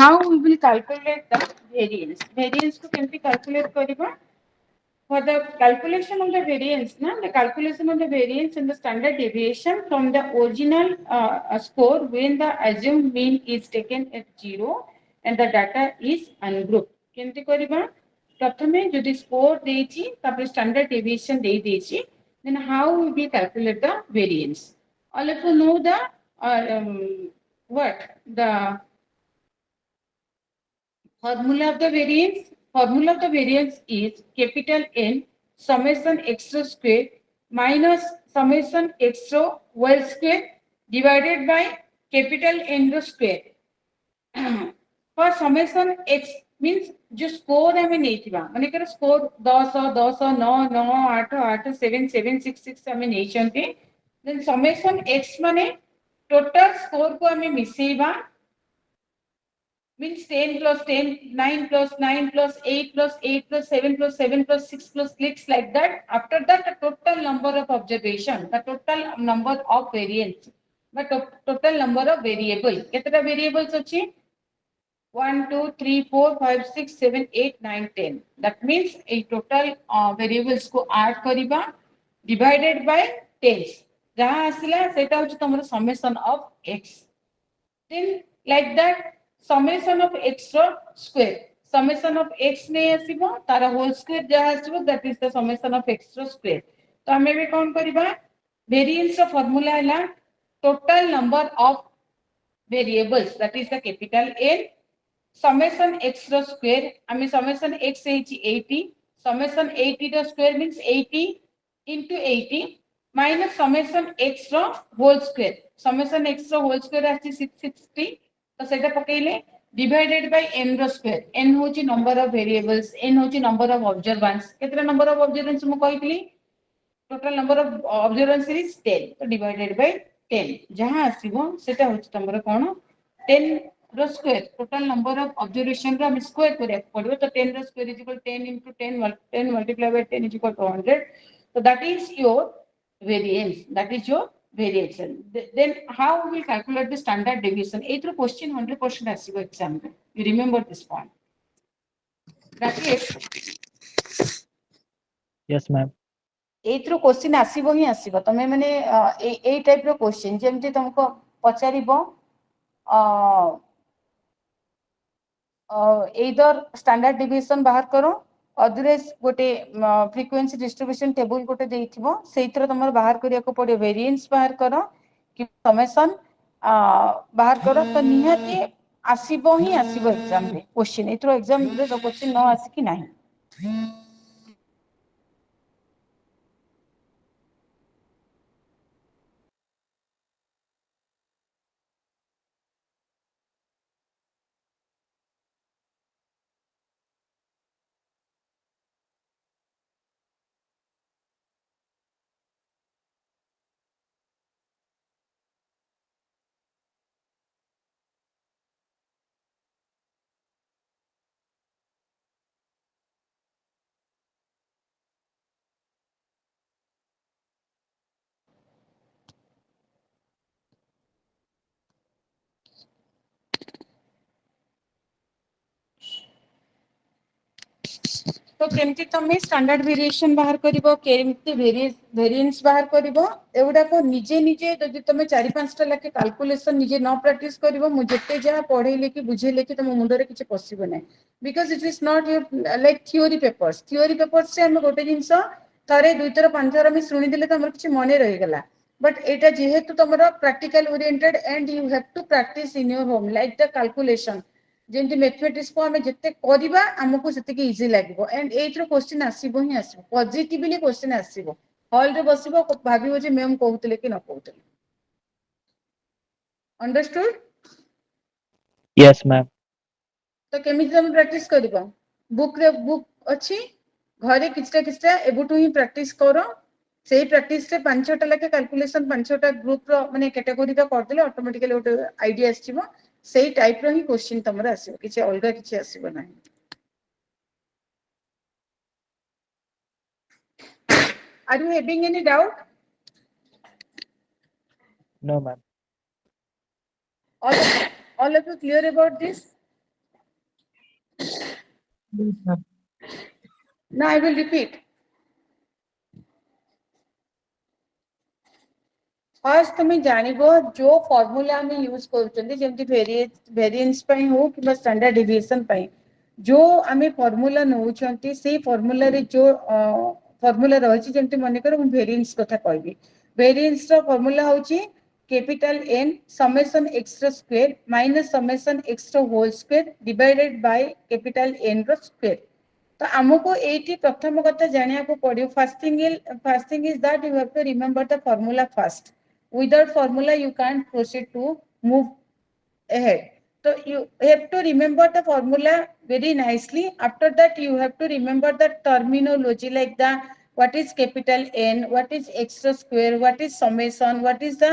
how we will calculate the variance. Variance to can be calculate kariba. For the calculation of the variance, the calculation of the variance and the standard deviation from the original score when the assumed mean is taken at 0 and the data is ungrouped. केमती करिबा प्रथमे जदि score देछि तापर standard deviation दे देछि, then how we will calculate the variance. All of you know the what the formula of the variance. Formula of the variance is capital N summation x rho square minus summation x rho whole square divided by capital N rho square. For summation x means जो score हमें नहीं थी माने कर score 10 10 9 9 8 8 7 7 6 6 हमें नहीं चंती, then summation x माने total score को हमें मिसेइबा means 10 plus 10, 9 plus 9 plus 8 plus 8 plus 7 plus 7 plus 6 plus 6 like that. After that, the total number of observation, the total number of variance, the total number of variables. Ketara variables achi? 1, 2, 3, 4, 5, 6, 7, 8, 9, 10. That means a total variables को add करिबा divided by 10. जहाँ आसिला सेटा होची तमरो summation of x. Then like that summation of x square. Summation of x नहीं आसीबो तारा whole square जहाँ आसीबो that is the summation of x square. तो हमें भी कौन करिबा variance रो formula हैला total number of variables, that is the capital N, summation x row square. I mean summation x is 80. Summation 80 row square means 80 into 80 minus summation x row whole square. Summation x row whole square आसी 660. तो सेटा पकेले divided by n row square. n होची number of variables, n होची number of observance. केतरा number of observance मु कहितली? Total number of observance is 10. तो divided by 10. जहाँ आसीबो सेटा होची तमरो कोन 10 रो square. Total number of observation रो हम square करे पड़िबो, तो 10 रो square is equal 10 into 10 10 multiplied by 10 is equal to 100. So that is your variance. That is your variation. Then how we will calculate the standard deviation? Either question 100% asibo exam. You remember this point. That is Yes, ma'am. either question asibo hi asibo. तमे माने ए type रो question जेमति तुमको पचारिबो either standard deviation बाहर करो, otherwise गोटे frequency distribution table गोटे देइथिबो सेइत्र तमर बाहर करिया को पड़े वेरिएंस बाहर करो कि समेशन बाहर करो, तो निहाती आसीबो ही आसीबो एग्जाम रे क्वेश्चन इत्रो एग्जाम रे क्वेश्चन न आसी कि नाही. तो केमती तमे स्टैंडर्ड वेरिएशन बाहर करिवो, केमती वेरिएंस बाहर करिवो, एवडा को निजे निजे जदि तमे 4-5 टा लाके कैलकुलेशन निजे न प्रैक्टिस करिवो, मु जते जा पढेले कि बुझेले कि तम मुंडो रे किछ पॉसिबल नै, because it is not your like theory papers से हम गोटे जिंस थरे दुई थर पांच थर हम सुनि देले त हमर किछ मने रहि गेला, बट एटा जेहेतु तमरो practical oriented and you have to practise in your home like the calculation जेंति मैथमेटिक्स को हमें जते करिबा हमको सेते के इजी लागबो, एंड एथरो क्वेश्चन आसीबो ही आसीबो, पॉजिटिवली क्वेश्चन आसीबो, हॉल रे बसिबो भाबिबो जे मैम कहउतले कि न कहउतले. अंडरस्टूड? Yes, ma'am. तो केमिति हम प्रैक्टिस करिबो, बुक अछि घरे किछटा एबुटू ही प्रैक्टिस करो, सेही प्रैक्टिस रे 5-6टा लाके कैलकुलेशन 5-6टा ग्रुप रो माने कैटेगरी रो कर देले ऑटोमेटिकली ओटे आईडिया आसीबो, सेही टाइप रो ही क्वेश्चन तमरा आसीबो, किछ अलगा किछ आसीबो नाही. Are you having any doubt? No, ma'am. All of you clear about this? Yes, sir. Now I will repeat. First तुम जानिबो जो फॉर्मूला आम यूज कर वेरिएंस हो कि स्टैंडर्ड डिविएशन जो आम फॉर्मूला नौ से फॉर्मूला रे जो फॉर्मूला रही जमी मनकर वेरिएंस कथा कहबी वेरिएंस रो फॉर्मूला होची कैपिटल N समेशन x रो स्क्वायर माइनस समेशन x रो whole square divided by capital N रो स्क्वायर तो आमको एटी प्रथम कथा जानिया को पड़ियो first thing is that you have to remember the formula first without formula you can't proceed to move ahead so you have to remember the formula very nicely after that you have to remember the terminology like the what is capital N what is x square what is summation what is the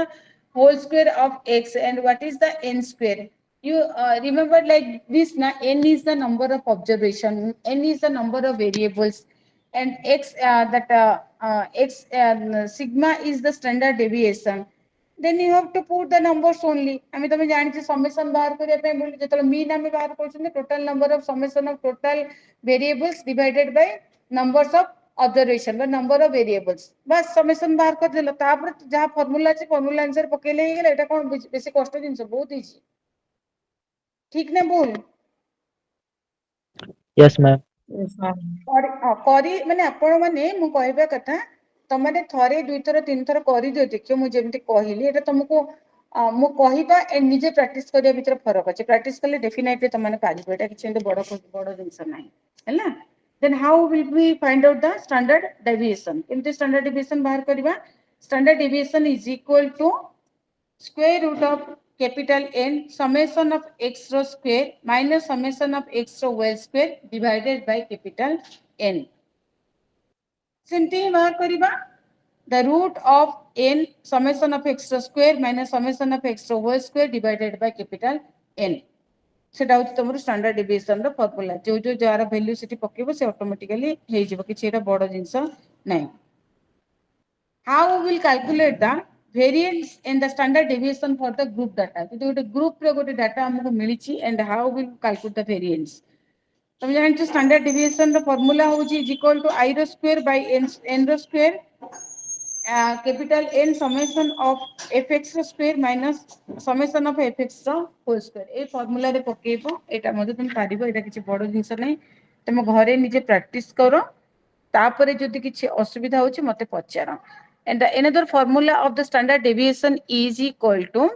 whole square of x and what is the n square you remember like this n is the number of observation n is the number of variables and x x sigma is the standard deviation then you have to put the numbers only आम तुम जानी summation बाहर करने जो mean आम बाहर कर total number of summation of total variables divided by numbers of observation बा नंबर ऑफ वेरिएबल्स बस समेसन बाहर कर देलो तापर जहां फार्मूला अछि फार्मूला आंसर पकेले हे गेला एटा कोन बेसी कष्ट जिंस बहुत इजी ठीक ना बोल Yes, ma'am. Yes, ma'am. करी माने आपण माने मु कहबा कथा तमने थरे दुई थर तीन थर करि दियो देखियो मु जेमति कहली एटा तुमको मु कहबा एंड निजे प्रैक्टिस करिया भीतर फरक अछि प्रैक्टिस करले डेफिनेटली तमने पारिबो एटा किछ बड़ बड़ जिंस नाही हैला then how will we find out the standard deviation केमति स्टैंडर्ड डेविएशन बाहर करबा standard deviation is equal to square root of capital N summation of x row square minus summation of x row well square divided by capital N. Simply बाहर करिबा the root of n summation of x row square minus summation of x row whole square divided by capital N. सेटा होची तमरो standard deviation रो formula जो जो jar value city पकेबो से automatically हे जिवो कि एटा बड़ जिंस नै how we will calculate the variance in the standard deviation for the group data तो गोटे ग्रुप रे गोटे डाटा हमको मिलिछि and how we will calculate the variance तुम जानछ स्टैंडर्ड डेविएशन रो फार्मूला होची इज इक्वल टू i रो स्क्वायर बाय n रो square capital N summation of fx रो square minus summation of fx रो होल स्क्वायर ए फार्मूला रे पकेबो एटा मध्ये तुम पारिबो एटा किछि बड़ जिंस नै तुम घरे निजे प्रैक्टिस करो तापरे जदि किछि असुविधा होछि मते पचार and another formula of the standard deviation is equal to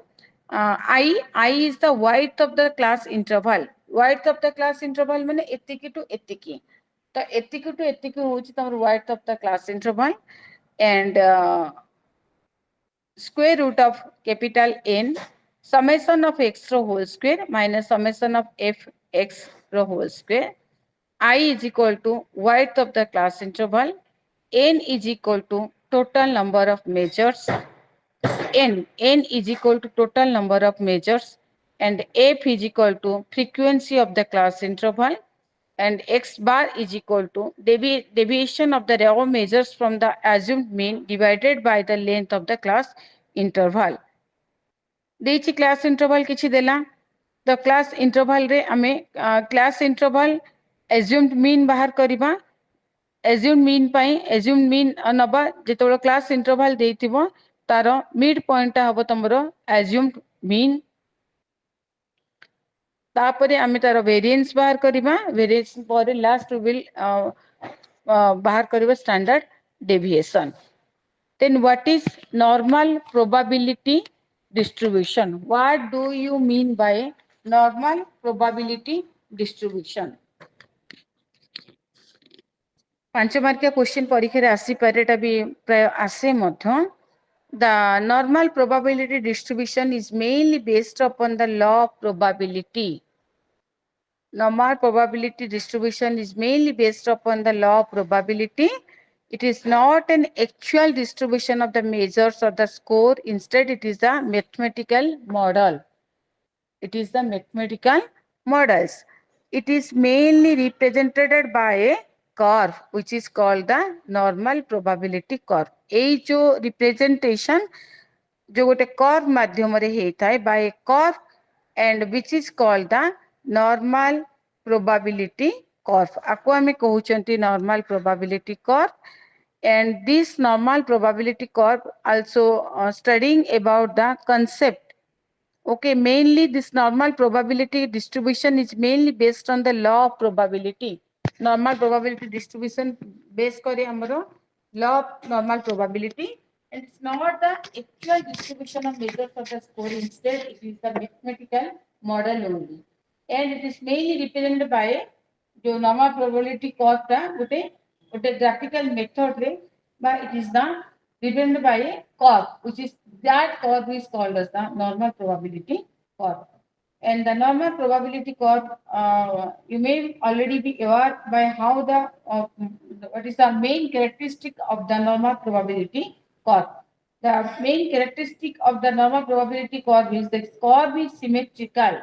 I is the width of the class interval width of the class interval माने एतिकी टू एतिकी तो एतिकी टू एतिकी होछि तमर width of the class interval and square root of capital N summation of x row whole square minus summation of f x row whole square I is equal to width of the class interval n is equal to total number of measures n is equal to total number of measures and f is equal to frequency of the class interval and x bar is equal to deviation of the raw measures from the assumed mean divided by the length of the class interval देछि class interval किछि देला the class interval रे आमे class interval assumed mean बाहर करिबा assumed mean पाई assumed mean नबा जेतोळ class interval देइथिबो तारो mid point हबो तमरो assumed mean तापरे आमे तारो वेरिएंस बाहर करिबा वेरिएंस पर लास्ट विल बाहर करिबा standard deviation then what is normal probability distribution what do you mean by normal probability distribution पांच मार्किया क्वेश्चन परीक्षा रे आसी पारे एटा भी प्राय आसे मध्य the normal probability distribution is mainly based upon the law of probability normal probability distribution is mainly based upon the law of probability it is not an actual distribution of the measures or the score instead it is the mathematical model it is the mathematical models it is mainly represented by a curve which is called the normal probability curve ei jo representation जो गोटे curve माध्यम रे हेइथाय by a curve and which is called the normal probability curve. Ako ame कहउचंती normal probability curve. And this normal probability curve also studying about the concept. Okay, mainly this normal probability distribution is mainly based on the law of probability. Normal probability distribution based kare amaro law of normal probability. And it's not the actual distribution of measures of the score. Instead, it is the mathematical model only. And it is mainly represented by जो normal probability curve टा गोटे graphical method रे but it is the represented by a curve, which is that curve is called as the normal probability curve. And the normal probability curve, you may already be aware by how what is the main characteristic of the normal probability curve. The main characteristic of the normal probability curve is the curve is symmetrical.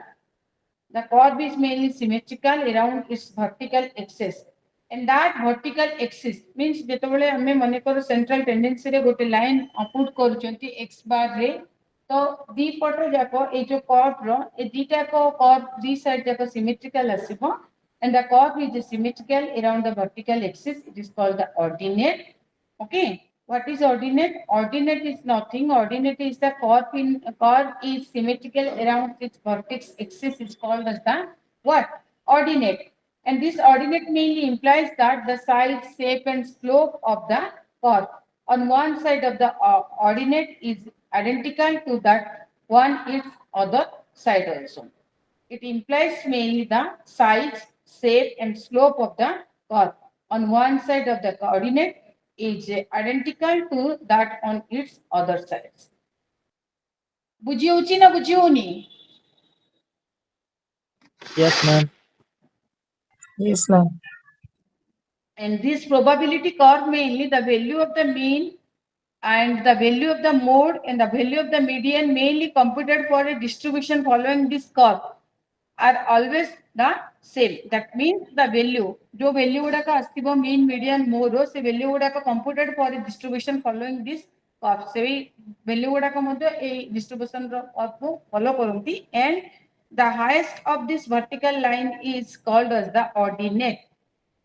The curve is mainly symmetrical around its vertical axis. And that vertical axis means ଯେତେବେଳେ ଆମେ ମନେ କରୁ central tendency ରେ ଗୋଟେ line put କରୁଛନ୍ତି x bar ରେ ତ ଦି ପଟ ଯାକ ଏଇ ଯୋଉ curve ର ଏ ଦିଟାକ curve ଦି side ଯାକ symmetrical ଆସିବ and the curve is symmetrical around the vertical axis. It is called the ordinate. Okay. What is ordinate? Ordinate is nothing. Ordinate is the curve is symmetrical around its vertex axis is called as the what? Ordinate. And this ordinate mainly implies that the size, shape, and slope of the curve on one side of the ordinate is identical to that one its other side also. It implies mainly the size, shape, and slope of the curve on one side of the coordinate is identical to that on its other sides. बुझियोची ना बुझियोनी? Yes, ma'am. Yes, ma'am. And this probability curve mainly the value of the mean and the value of the mode and the value of the median mainly computed for a distribution following this curve are always the same. That means the value, जो value गुड़ा का अस्तिबो mean, median, mode हो, से value गुड़ा का computed for a distribution following this curve. से भी value गुड़ा का मतलब ए distribution रो curve को follow करूँगी. And the highest of this vertical line is called as the ordinate.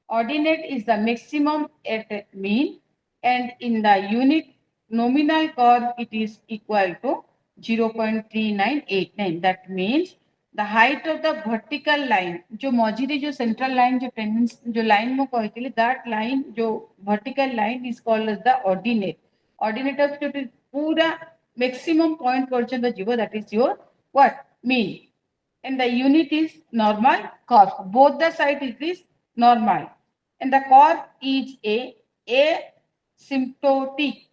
Ordinate is the maximum at mean, and in the unit nominal curve it is equal to 0.3989. That means the height of the vertical line, जो मौजूद जो central line जो tendence जो line में कहती that line जो vertical line is called as the ordinate. Ordinate of जो पूरा maximum point पर्यंत जीवो, that is your what? Mean. And the unit is normal curve. Both the side is normal. And the curve is asymptotic.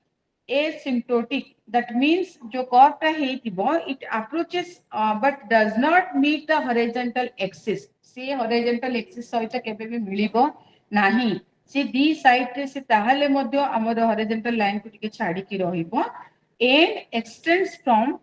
Asymptotic. That means जो curve टा है it approaches but does not meet the horizontal axis. से horizontal axis सहित केबे भी मिलिबो नाही. से दी side रे से ताहाले मध्य हमर horizontal line को टिके छाडी की रहिबो and extends from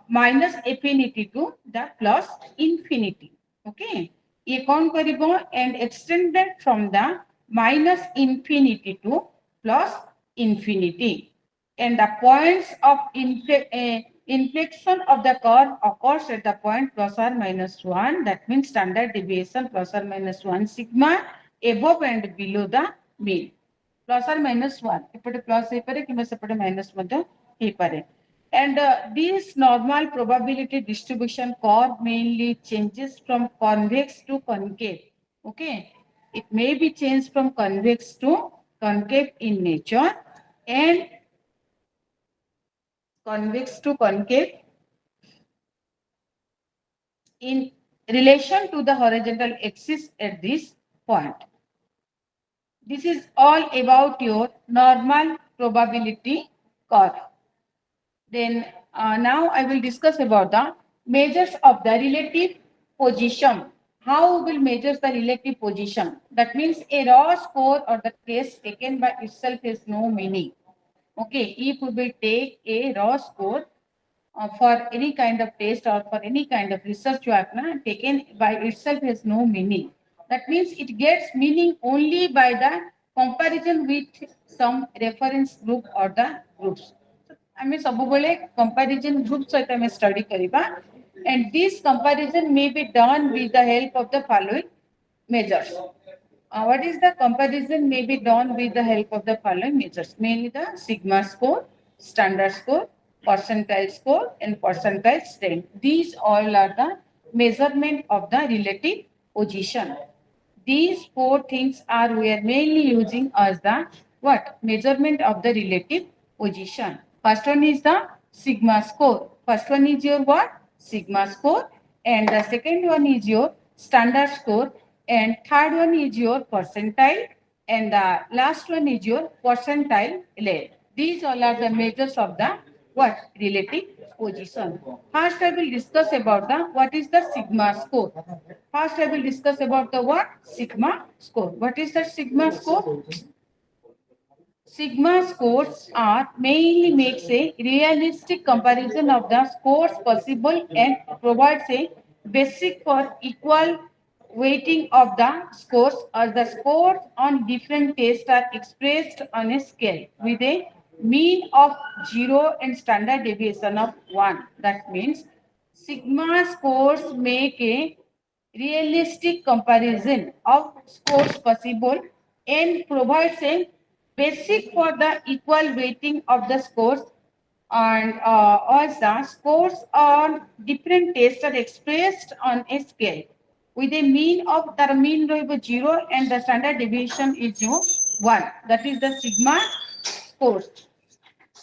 minus infinity to the plus infinity. Okay. ये कौन करिबो and extended from the minus infinity to plus infinity. And the points of inflection of the curve occurs at the point plus or minus 1. That means standard deviation plus or minus 1 sigma above and below the mean. Plus or minus 1. एपटे plus हे पारे किंवा सेपटे minus मध्य हे पारे. And this normal probability distribution curve mainly changes from convex to concave. Okay, it may be changed from convex to concave in nature and convex to concave in relation to the horizontal axis at this point. This is all about your normal probability curve. Then now I will discuss about the measures of the relative position. How we will measure the relative position? That means a raw score or the test taken by itself has no meaning. Okay, if we will take a raw score for any kind of test or for any kind of research work taken by itself has no meaning. That means it gets meaning only by the comparison with some reference group or the groups. आमे सबुबले comparison group सहित आमे study करिबा and this comparison may be done with the help of the following measures. What is the comparison may be done with the help of the following measures, mainly the sigma score, standard score, percentile score, and percentile strength. These all are the measurement of the relative position. These four things are we are mainly using as the what measurement of the relative position. First one is the sigma score. First one is your what sigma score, and the second one is your standard score, and third one is your percentile, and the last one is your percentile layer. These all are the measures of the what relative position. First, I will discuss about the what is the sigma score. First, I will discuss about the what sigma score. What is the sigma score? Sigma scores are mainly makes a realistic comparison of the scores possible and provides a basic for equal weighting of the scores, or the scores on different tests are expressed on a scale with a mean of 0 and standard deviation of 1. That means sigma scores make a realistic comparison of scores possible and provides a basic for the equal weighting of the scores, and also scores on different tests are expressed on a scale with a mean of the mean ରହିବ 0 and the standard deviation is 1. That is the sigma scores.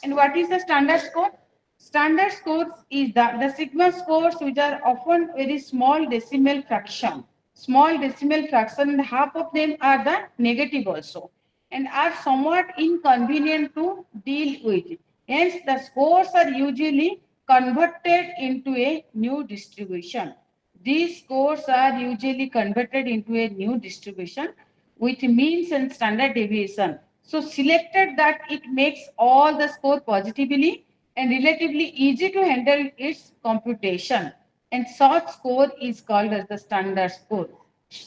And what is the standard score? Standard scores is the sigma scores which are often very small decimal fraction. Small decimal fraction, and half of them are the negative also, and are somewhat inconvenient to deal with. Hence, the scores are usually converted into a new distribution. These scores are usually converted into a new distribution with means and standard deviation. So selected that it makes all the score positively and relatively easy to handle its computation. And such score is called as the standard score.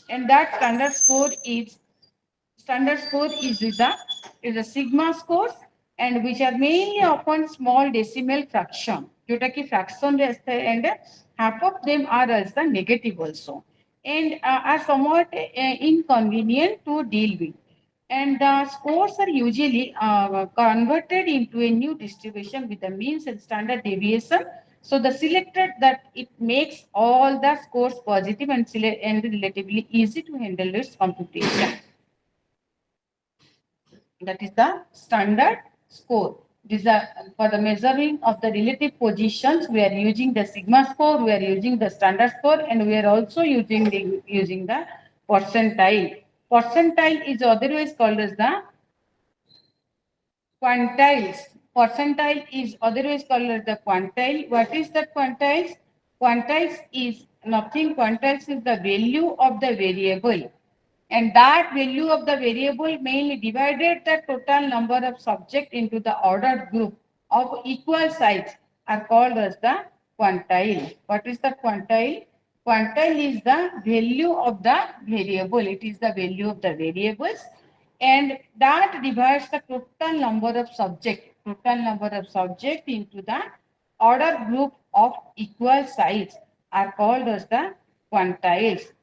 And that standard score is the sigma scores, and which are mainly upon small decimal fraction. जोटा कि fraction and half of them are as the negative also, and are somewhat inconvenient to deal with. And the scores are usually converted into a new distribution with the means and standard deviation. So the selected that it makes all the scores positive and relatively easy to handle its computation. That is the standard score. These are for the measuring of the relative positions. We are using the sigma score, we are using the standard score, and we are also using the percentile. Percentile is otherwise called as the quantiles. Percentile is otherwise called as the quantile. What is the quantiles? Quantiles is nothing. Quantiles is the value of the variable, and that value of the variable mainly divided the total number of subject into the ordered group of equal size are called as the quantile. What is the quantile? Quantile is the value of the variable. It is the value of the variables, and that divides the total number of subject into the order group of equal size are called as the quantiles.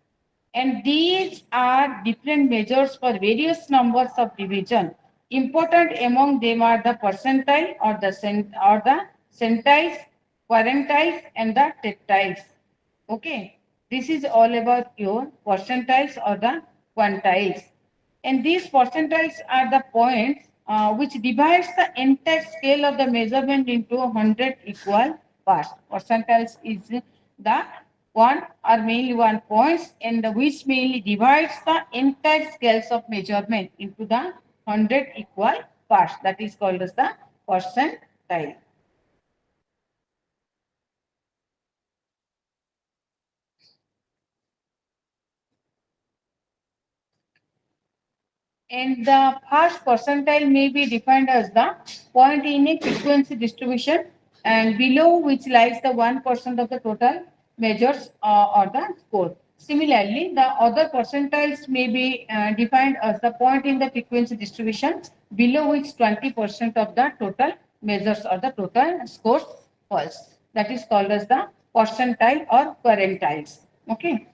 And these are different measures for various numbers of division. Important among them are the percentile or the centiles, quartiles, and the tertiles. Okay, this is all about your percentiles or the quantiles. And these percentiles are the points which divides the entire scale of the measurement into 100 equal parts. Percentiles is the one or mainly 1 points, and which mainly divides the entire scales of measurement into the 100 equal parts. That is called as the percentile. And the first percentile may be defined as the point in a frequency distribution, and below which lies the 1% of the total measures or the score. Similarly, the other percentiles may be defined as the point in the frequency distribution below which 20% of the total measures or the total scores falls. That is called as the percentile or quartiles. Okay.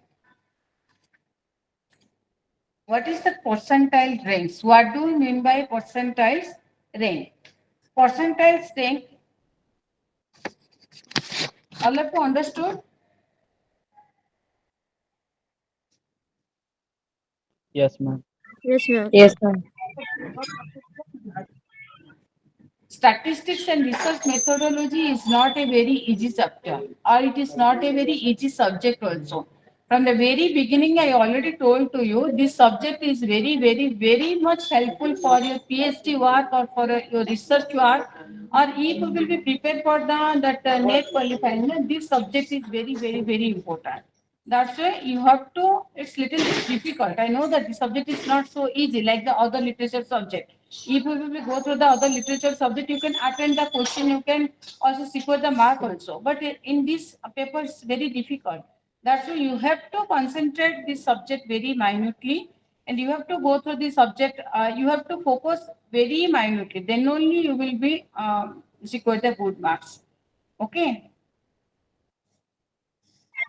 What is the percentile range? What do we mean by percentile range? Percentile range, all of you understood? Yes, ma'am. Yes, ma'am. Yes, ma'am. Statistics and research methodology is not a very easy subject, or it is not a very easy subject also. From the very beginning, I already told to you, this subject is very, very, very much helpful for your PhD work or for your research work, or if you will be prepared for net qualifying, this subject is very, very, very important. That's why you have to, it's little bit difficult. I know that the subject is not so easy like the other literature subject. If you will go through the other literature subject, you can attend the question, you can also secure the mark also. But in this paper, it's very difficult. That's why you have to concentrate this subject very minutely, and you have to go through the subject, you have to focus very minutely. Then only you will be secure the good marks. Okay?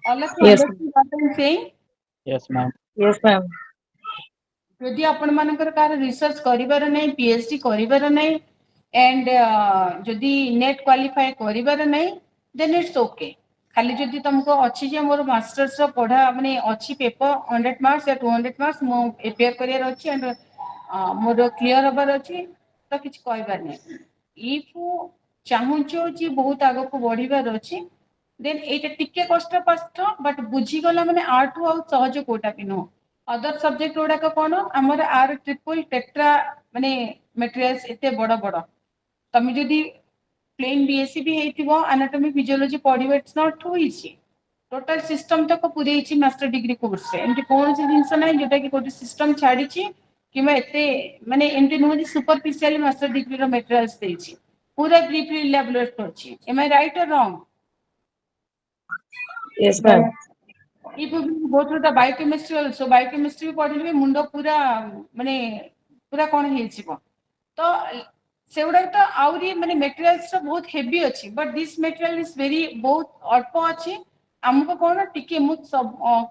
All of you Yes, ma'am. understand what I'm saying? Yes, ma'am. Yes, ma'am. ଯଦି ଆପଣମାନଙ୍କର କାହାର research କରିବାର ନାହିଁ, PhD କରିବାର ନାହିଁ, and ଯଦି net qualify କରିବାର ନାହିଁ, then it's okay. ଖାଲି ଯଦି ତମକୁ ଅଛି ଯେ ମୋର ମାଷ୍ଟର୍ସର ପଢା ମାନେ ଅଛି ପେପର 100 ମାର୍କସ या 200 ମାର୍କସ ମୁଁ ଏପିଆର କରିବାର ଅଛି and ମୋର କ୍ଲିୟର ହବାର ଅଛି, ତ କିଛି କହିବାର ନାହିଁ. if ଚାହୁଁଛ ଯେ ବହୁତ ଆଗକୁ ବଢିବାର ଅଛି, then ଏଇଟା ଟିକେ କଷ୍ଟ ପାଠ, ବଟ୍ ବୁଝିଗଲା ମାନେ ଆଠୁ ଆଉ ସହଜ କୋଉଟା ବି ନୁହଁ. ଅଦର ସବଜେକ୍ଟ ଗୁଡାକ କଣ ଆମର ଆର ଟ୍ରିପଲ ଟେଟ୍ରା ମାନେ ମେଟେରିଆଲ୍ସ ଏତେ ବଡ ବଡ, ତମେ ଯଦି ପ୍ଲେନ୍ ବିଏସସି ବି ହେଇଥିବ ଆନାଟୋମି ଫିଜିଓଲୋଜି ପଢିବ, it's not too easy. Total system ତକ ପୁରେଇଛି ମାଷ୍ଟର ଡିଗ୍ରୀ କୋର୍ସରେ, ଏମିତି କୌଣସି ଜିନିଷ ନାହିଁ ଯୋଉଟା କି ଗୋଟେ ସିଷ୍ଟମ ଛାଡିଛି କିମ୍ବା ଏତେ ମାନେ ଏମିତି ନୁହଁ ଯେ ସୁପରଫିସିଆଲି ମାଷ୍ଟର ଡିଗ୍ରୀର ମେଟେରିଆଲ୍ସ ଦେଇଛି, ପୁରା ବ୍ରିଫଲି ଇଲାବୋରେଟ୍ କରିଛି. ଏମ୍ ଆଇ ରାଇଟ୍ ଅର୍ ରଙ୍ଗ? Yes, ma'am. If you go through the biochemistry also, biochemistry ପଢିଲେ ବି ମୁଣ୍ଡ ପୁରା ମାନେ ପୁରା କଣ ହେଇଯିବ. ତ ସେଗୁଡାକ ତ ଆହୁରି ମାନେ ମେଟେରିଆଲ୍ସ ବହୁତ ହେଭି ଅଛି, but this material is very ବହୁତ ଅଳ୍ପ ଅଛି. ଆମକୁ କଣ ଟିକେ ମୁଁ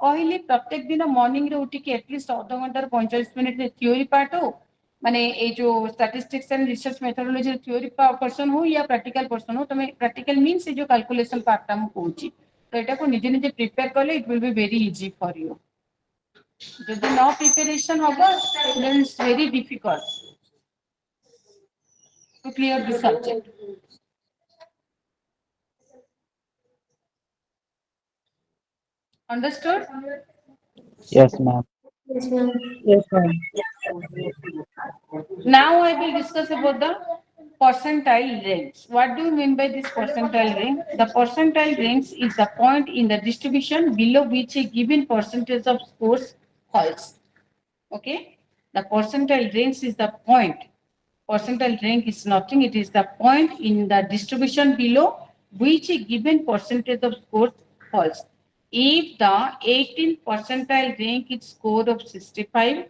କହିଲି ପ୍ରତ୍ୟେକ ଦିନ ମର୍ଣ୍ଣିଂରେ ଉଠିକି ଆଟଲିଷ୍ଟ ଅଧଘଣ୍ଟାରୁ 45 ମିନିଟ ଥିଓରି ପାର୍ଟ ହଉ, ମାନେ ଏଇ ଯୋଉ statistics and research methodology theory portion ହଉ या ପ୍ରାକ୍ଟିକାଲ ପର୍ସନ ହଉ, ତମେ ପ୍ରାକ୍ଟିକାଲ ମିନ୍ସ ଏ ଯୋଉ କାଲକୁଲେସନ ପାର୍ଟଟା ମୁଁ କହୁଛି, ତ ଏଟାକୁ ନିଜେ ନିଜେ ପ୍ରିପେୟାର କଲେ it will be very easy for you. ଯଦି ନ ପ୍ରିପାରେସନ ହବ then it's very difficult to clear this subject. Understood? Yes, ma'am. Yes, ma'am. Yes, ma'am. Now I will discuss about the percentile range. What do you mean by this percentile range? The percentile range is the point in the distribution below which a given percentage of scores falls. Okay? The percentile range is the point. Percentile rank is nothing, it is the point in the distribution below which a given percentage of scores falls. If the 18th percentile rank is score of 65,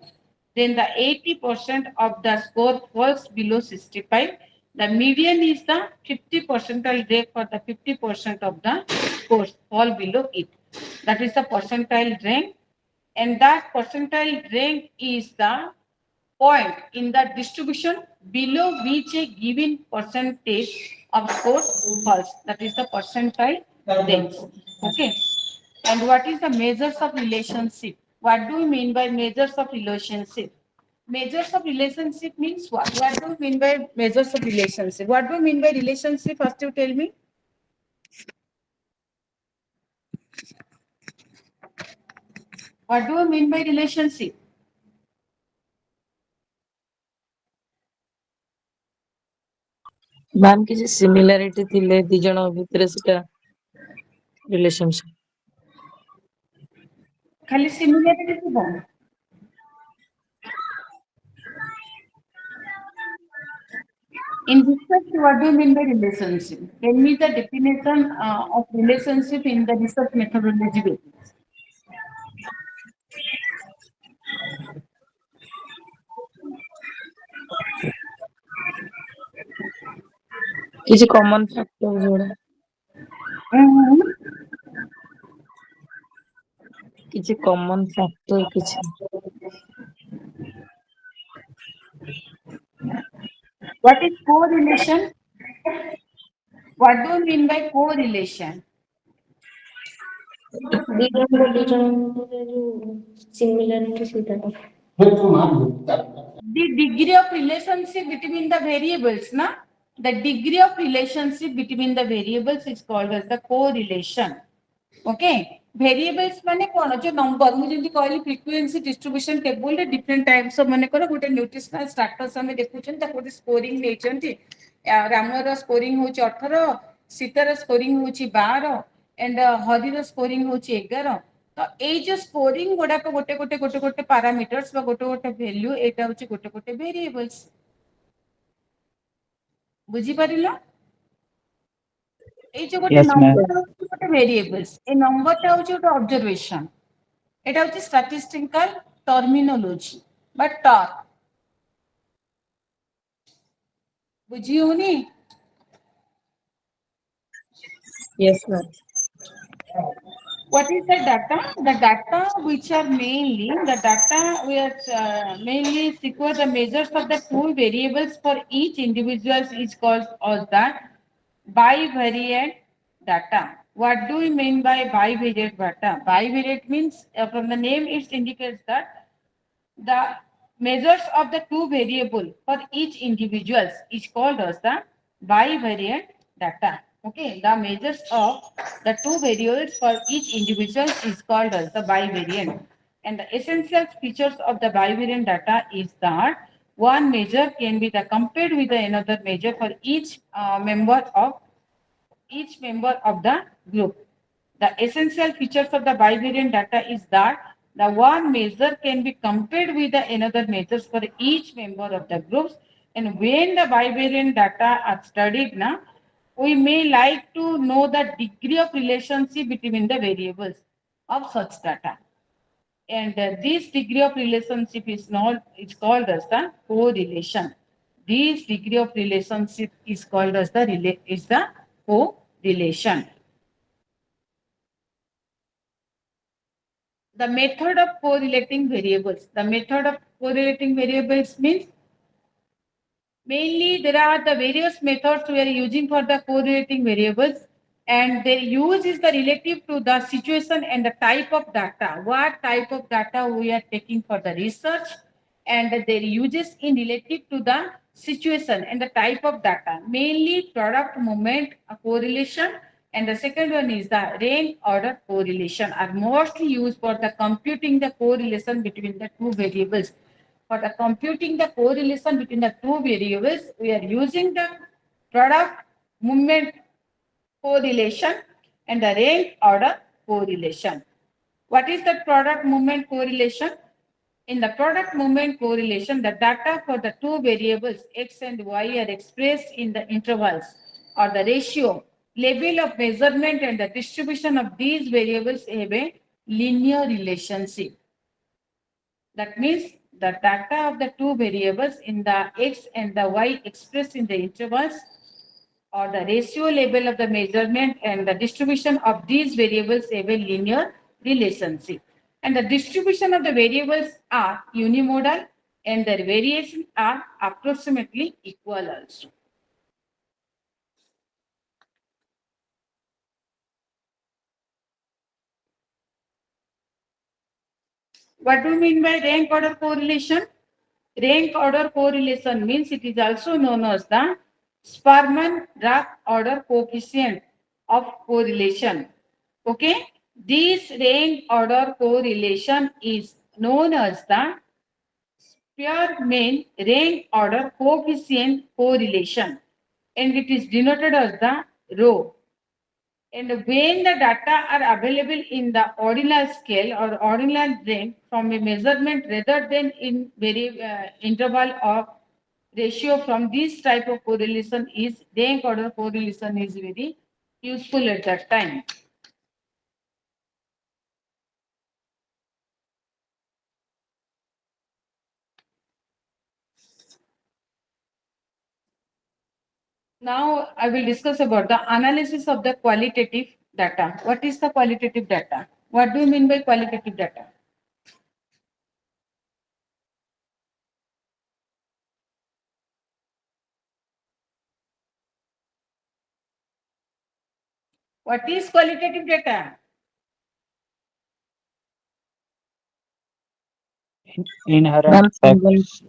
then the 80% of the score falls below 65. The median is the 50 percentile rank for the 50% of the scores fall below it. That is the percentile rank, and that percentile rank is the point in the distribution below which a given percentage of scores falls. That is the percentile range. Okay. And what is the measures of relationship? What do you mean by measures of relationship? Measures of relationship means what? What do you mean by measures of relationship? What do you mean by relationship? First you tell me. What do you mean by relationship? Ma'am କିଛି similarity ଥିଲେ ଦି ଜଣ ଭିତରେ ସେଟା relationship. ଖାଲି similarity ଥିବ? In research, what do you mean by relationship? Tell me the definition of relationship in the research methodology basis. କିଛି common factor ଯୋଉଟା କିଛି କମନ ଫ୍ୟାକ୍ଟର କିଛି What is correlation? What do you mean by correlation? ଦି ଜଣ ଦି ଜଣଙ୍କର ଯୋଉ similarity ସେଇଟା The degree of relationship between the variables, na? The degree of relationship between the variables is called as the correlation. Okay? Variables माने कौन जो number मुझे जल्दी कहली frequency distribution table रे different types of माने करो गोटे nutritional status हमें देखुचन ता गोटे scoring नेचंती रामर scoring होची 18 सीतार scoring होची 12 and हरिर scoring होची 11 तो एई जो स्कोरिंग गोडा को गोटे गोटे गोटे गोटे पैरामीटर्स बा गोटे गोटे वैल्यू एटा होची गोटे गोटे वेरिएबल्स बुझी परिलो এই যে গোটে Yes, ma'am. নম্বর হচ্ছে গোটে ভেরিয়েবলস এই নম্বরটা হচ্ছে গোটে অবজারভেশন এটা হচ্ছে স্ট্যাটিস্টিক্যাল টার্মিনোলজি বা টার্ম বুঝি হউনি yes ma'am. what is the data which are mainly the data we are mainly secure the measures of the two variables for each individual is called as the bivariate data. What do we mean by bivariate data? Bivariate means from the name it indicates that the measures of the two variable for each individuals is called as the bivariate data. Okay, the measures of the two variables for each individual is called as the bivariate. And the essential features of the bivariate data is that one measure can be the compared with the another measure for each member of the group. The essential features of the bivariate data is that the one measure can be compared with the another measures for each member of the groups. And when the bivariate data are studied, now we may like to know the degree of relationship between the variables of such data. And this degree of relationship is not it's called as the correlation. This degree of relationship is called as the correlation. The method of correlating variables. The method of correlating variables means mainly there are the various methods we are using for the correlating variables and their use is the relative to the situation and the type of data. What type of data we are taking for the research and their uses in relative to the situation and the type of data. Mainly product movement correlation and the second one is the rank order correlation are mostly used for the computing the correlation between the two variables. For the computing the correlation between the two variables, we are using the product movement correlation and the rank order correlation. What is the product movement correlation? In the product movement correlation, the data for the two variables x and y are expressed in the intervals or the ratio, level of measurement and the distribution of these variables have a linear relationship. That means the data of the two variables in the x and the y expressed in the intervals or the ratio level of the measurement and the distribution of these variables have a linear relationship. And the distribution of the variables are unimodal and their variations are approximately equal also. What do you mean by rank order correlation? Rank order correlation means it is also known as the Sparman-Drake order coefficient of correlation. Okay, this rank order correlation is known as the Spearman rank order coefficient correlation, and it is denoted as the rho. And when the data are available in the ordinal scale or ordinal range from a measurement rather than in very interval of ratio from this type of correlation is rank order correlation is very useful at that time. Now I will discuss about the analysis of the qualitative data. What is the qualitative data? What do you mean by qualitative data? What is qualitative data? Inherent Ma'am, single. facts.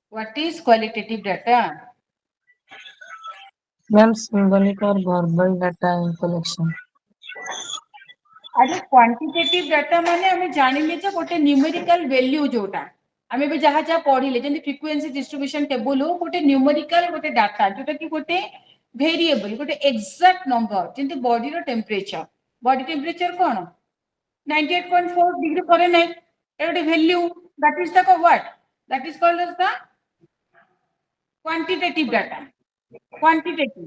What is qualitative data? Ma'am, symbolic or verbal data collection. अरे quantitative data माने आमे जानिले जे गोटे numerical value जोटा आमे भी जहा जहा पढिले जेंति frequency distribution table हो गोटे न्यूमेरिकल गोटे डाटा जोटा कि गोटे वेरिएबल गोटे एक्साक्ट नंबर जेंति बॉडी रो टेम्परेचर बॉडी टेम्परेचर कोन 98.4 डिग्री फारेनहाइट ए गोटे value that is the what that is called as the quantitative data quantitative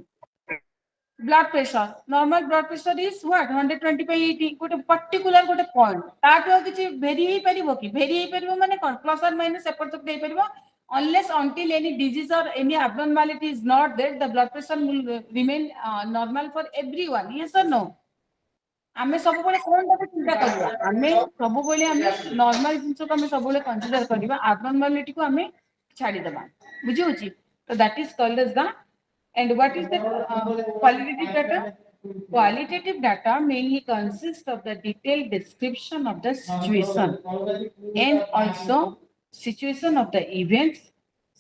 blood pressure normal blood pressure is what 120 by 80 गोटे पर्टिकुलर गोटे point ताठो किछि भेरी हेई परिबो कि भेरी हेई परिबो माने कोन प्लस और माइनस एपट तक देई परिबो unless until any disease or any abnormality is not there the blood pressure will remain normal for everyone yes or no आमे सब बेले कोन ताको चिंता करबा आमे सब बेले आमे नॉर्मल जिंस को आमे सब बेले कंसीडर करबा abnormality को आमे छाडी देबा बुझी होची तो that is called as the and what is the qualitative data? Qualitative data mainly consists of the detailed description of the situation and also situation of the events,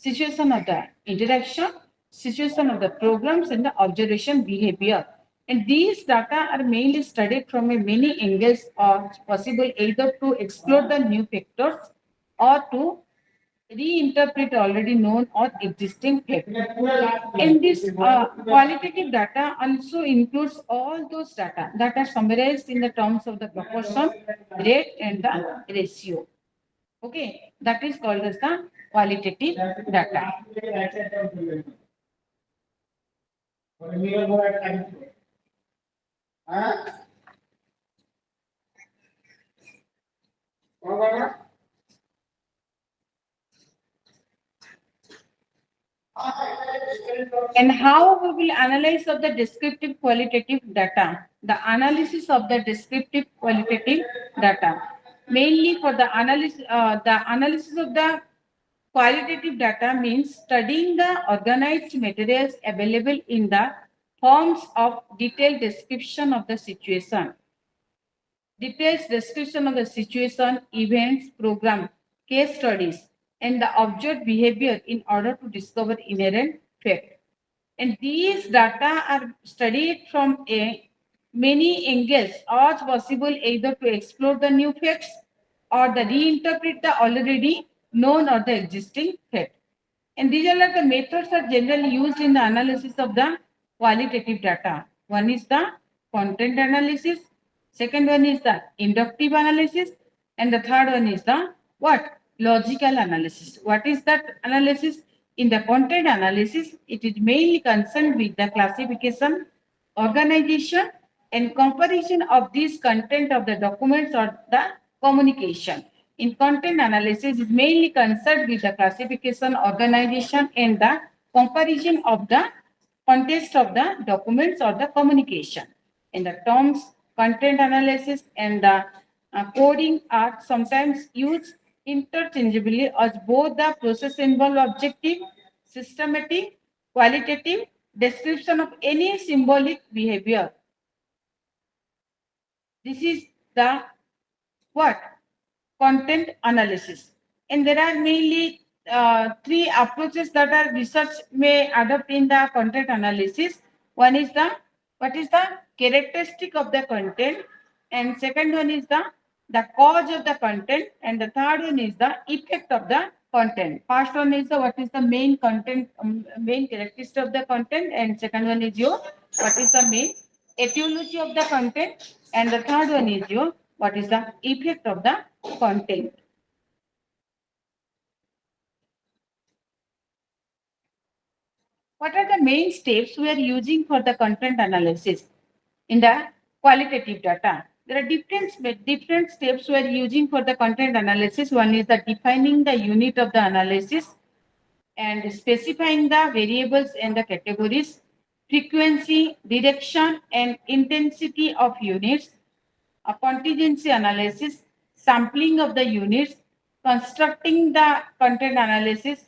situation of the interaction, situation of the programs and the observation behavior. And these data are mainly studied from a many angles or possible either to explore the new factors or to reinterpret already known or existing facts. And this qualitative data also includes all those data that are summarized in the terms of the proportion, rate, and the ratio. Okay, that is called as the qualitative data. And how we will analyze of the descriptive qualitative data? The analysis of the descriptive qualitative data. Mainly for the analysis of the qualitative data means studying the organized materials available in the forms of detailed description of the situation. Details description of the situation, events, program, case studies, and the observed behavior in order to discover inherent fact. And these data are studied from a many angles as possible either to explore the new facts or the reinterpret the already known or the existing fact. And these are like the methods are generally used in the analysis of the qualitative data. One is the content analysis, second one is the inductive analysis, and the third one is the what? Logical analysis. What is that analysis? In the content analysis, it is mainly concerned with the classification, organization, and comparison of this content of the documents or the communication. In content analysis is mainly concerned with the classification, organization, and the comparison of the context of the documents or the communication. In the terms content analysis and the coding are sometimes used interchangeably as both the process involved objective, systematic, qualitative description of any symbolic behavior. This is the what? Content analysis. And there are mainly three approaches that are research may adopt in the content analysis. One is the what is the characteristic of the content, and second one is the cause of the content, and the third one is the effect of the content. First one is the what is the main content, main characteristic of the content, and second one is your what is the main etiology of the content, and the third one is your what is the effect of the content. What are the main steps we are using for the content analysis in the qualitative data? There are different steps we are using for the content analysis. One is the defining the unit of the analysis and specifying the variables and the categories, frequency, direction, and intensity of units, a contingency analysis, sampling of the units, constructing the content analysis.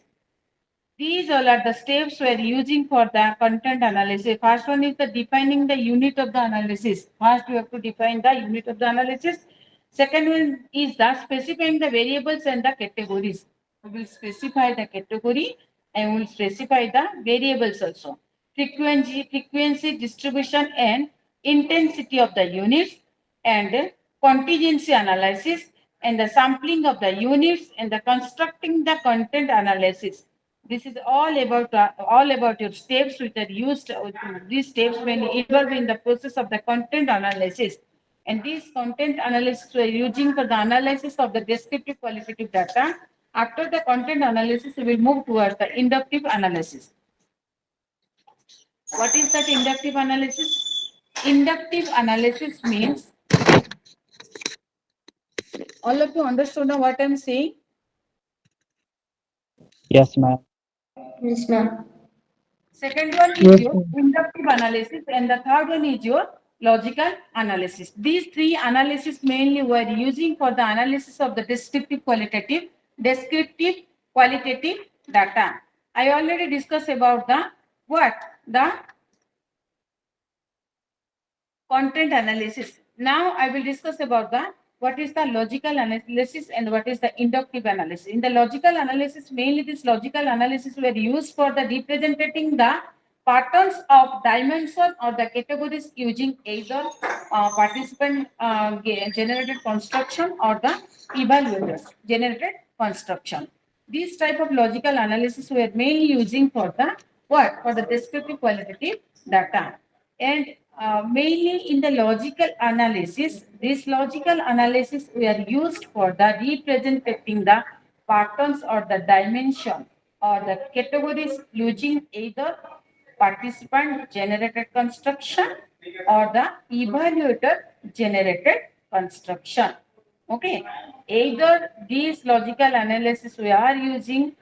These all are the steps we are using for the content analysis. First one is the defining the unit of the analysis. First, you have to define the unit of the analysis. Second one is the specifying the variables and the categories. We will specify the category and we will specify the variables also. Frequency, distribution, and intensity of the units, and contingency analysis, and the sampling of the units, and the constructing the content analysis. This is all about your steps which are used. These steps when involved in the process of the content analysis. And these content analysis we are using for the analysis of the descriptive qualitative data. After the content analysis, we will move towards the inductive analysis. What is that inductive analysis? Inductive analysis means, all of you understood now what I am saying? Yes, ma'am. Yes, ma'am. Second one is Yes, your ma'am. inductive analysis, and the third one is your logical analysis. These three analysis mainly were using for the analysis of the descriptive qualitative data. I already discussed about the what? The content analysis. Now I will discuss about the what is the logical analysis and what is the inductive analysis. In the logical analysis, mainly this logical analysis were used for the representing the patterns of dimension or the categories using either participant generated construction or the evaluators generated construction. These type of logical analysis were mainly using for the what? For the descriptive qualitative data. And mainly in the logical analysis, this logical analysis we are used for the representing the patterns or the dimension or the categories using either participant generated construction or the evaluator generated construction. Okay, either these logical analysis we are using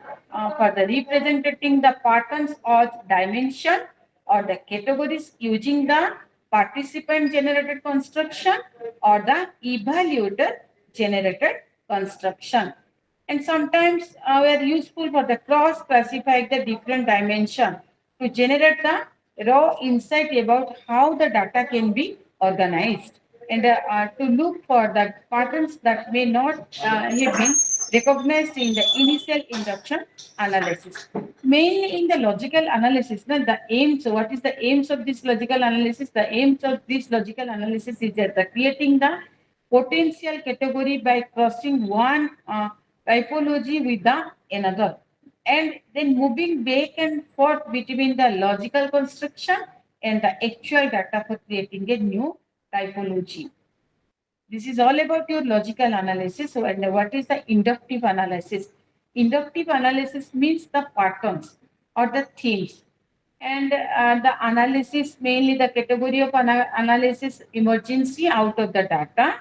for the representing the patterns or dimension or the categories using the participant generated construction or the evaluator generated construction. And sometimes we are useful for the cross classify the different dimension to generate the raw insight about how the data can be organized, and to look for the patterns that may not have been recognized in the initial induction analysis. Mainly in the logical analysis, the aims, what is the aims of this logical analysis? The aims of this logical analysis is that the creating the potential category by crossing one typology with the another, and then moving back and forth between the logical construction and the actual data for creating a new typology. This is all about your logical analysis. So, and what is the inductive analysis? Inductive analysis means the patterns or the themes, and the analysis mainly the category of analysis emergency out of the data.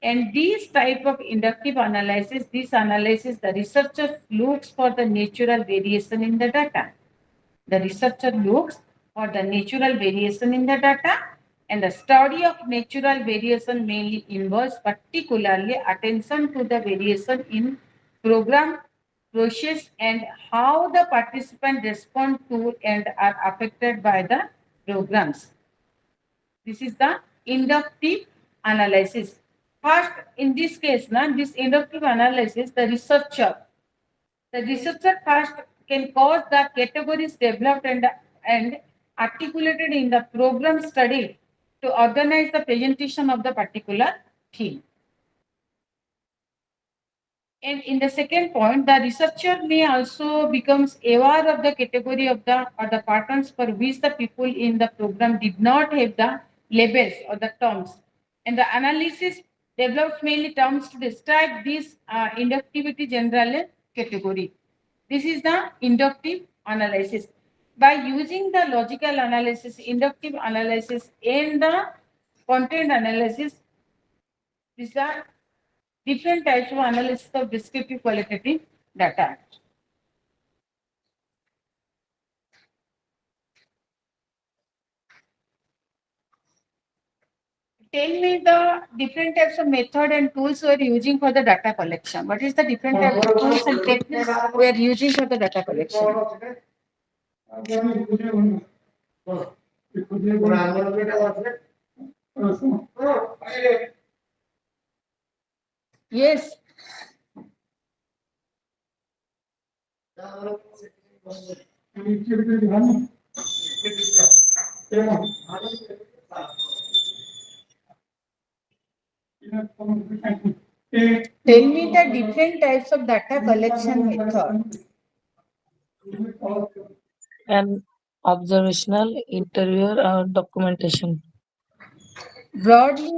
And these type of inductive analysis, this analysis, the researcher looks for the natural variation in the data. The researcher looks for the natural variation in the data, and the study of natural variation mainly involves particularly attention to the variation in program process and how the participants respond to and are affected by the programs. This is the inductive analysis. First, in this case, this inductive analysis, the researcher first can cause the categories developed and articulated in the program study to organize the presentation of the particular theme. And in the second point, the researcher may also becomes aware of the category of the or the patterns for which the people in the program did not have the labels or the terms. And the analysis develops mainly terms to describe this inductivity general category. This is the inductive analysis. By using the logical analysis, inductive analysis, and the content analysis, these are different types of analysis of descriptive qualitative data. tell me the different types of method and tools we are using for the data collection. What is the different types of tools and techniques we are using for the data collection? Yes. Tell me the different types of data collection method. And observational, interviewer, or documentation. Broadly,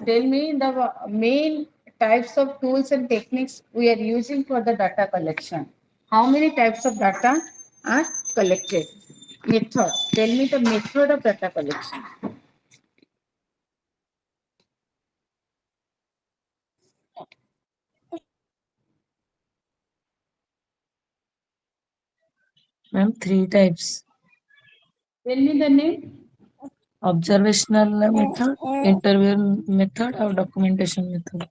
tell me the main types of tools and techniques we are using for the data collection. How many types of data are collected? Method. Tell me the method of data collection. Ma'am, 3 types. Tell me the name. Observational method, interviewer method, or documentation method.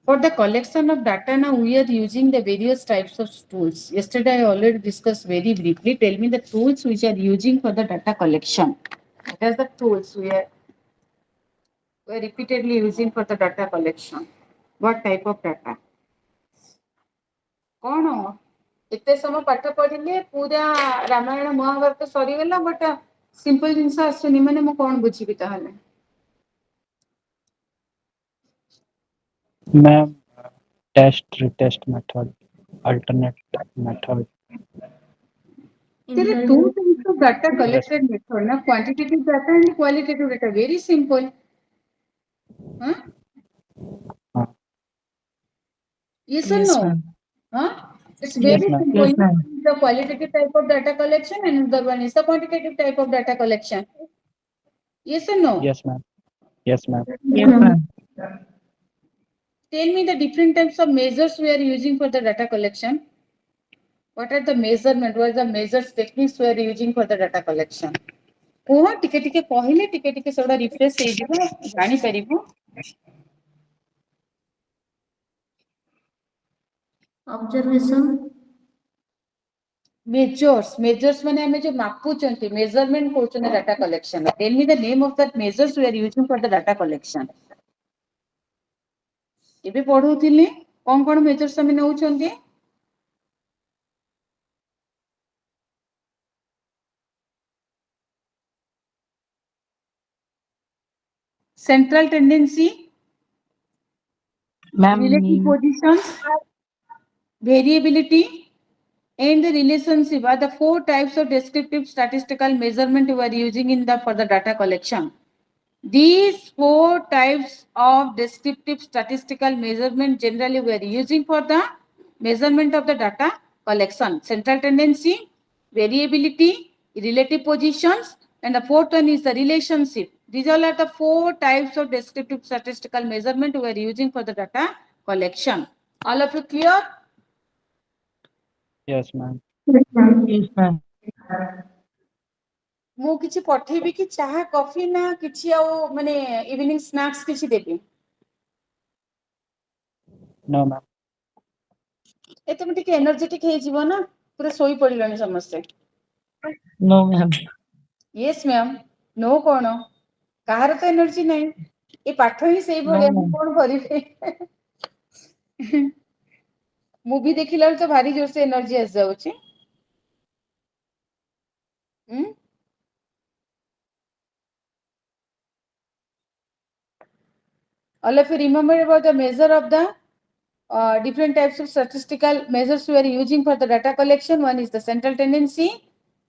For the collection of data, now we are using the various types of tools. Yesterday, I already discussed very briefly. Tell me the tools which are using for the data collection. What are the tools we are repeatedly using for the data collection? What type of data? कौन एते समय पाठ पढ़िले पूरा Ramayan Mahabharat सरीगला but simple जिनस आसुनी माने मु कौन बुझिबि ताहले Ma'am, test, retest method, alternate method. there are two types of data Yes. collected method na quantitative data and qualitative data very simple huh Uh, yes or Yes, no ma'am. huh it's yes, very ma'am. simple Yes, ma'am. the qualitative type of data collection and another one is the quantitative type of data collection yes or no Yes, ma'am. Yes, ma'am. Yes, ma'am. tell me the different types of measures we are using for the data collection. What are the measurement? What are the measures techniques we are using for the data collection? କୁହ ଟିକେ ଟିକେ କହିଲେ ଟିକେ ଟିକେ ସେଗୁଡା refresh ହେଇଯିବ ଜାଣିପାରିବୁ observation, measures ମାନେ ଆମେ ଯୋଉ ମାପୁଛନ୍ତି measurement କରୁଛନ୍ତି data collection tell me the name of that measures we are using for the data collection ଏବେ ପଢଉଥିଲି କଣ measures ଆମେ ନଉଛନ୍ତି central tendency Ma'am, relative mean. positions variability and the relationship are the 4 types of descriptive statistical measurement we are using in the for the data collection. These 4 types of descriptive statistical measurement generally we are using for the measurement of the data collection. Central tendency, variability, relative positions, and the 4th one is the relationship. These all are the 4 types of descriptive statistical measurement we are using for the data collection. All of you clear? Yes, ma'am. Yes, ma'am. ମୁଁ କିଛି ପଠେଇବି କି ଚାହା coffee ନା କିଛି ଆଉ ମାନେ evening snacks କିଛି ଦେବି No, ma'am. ଏ ତମେ ଟିକେ ଏନର୍ଜେଟିକ ହେଇଯିବ ନା ପୁରା ଶୋଇ ପଡିଲଣି ସମସ୍ତେ No, ma'am. Yes ma'am no କଣ କାହାର ତ ଏନର୍ଜି ନାହିଁ ଏ ପାଠ ହିଁ ସେଇଭଳିଆ ମୁଁ କଣ କରିବି ମୁଭି ଦେଖିଲା ବେଳେ ତ ଭାରି ଜୋରସେ ଏନର୍ଜି ଆସିଯାଉଛି all of you remember about the measure of the different types of statistical measures we are using for the data collection. One is the central tendency,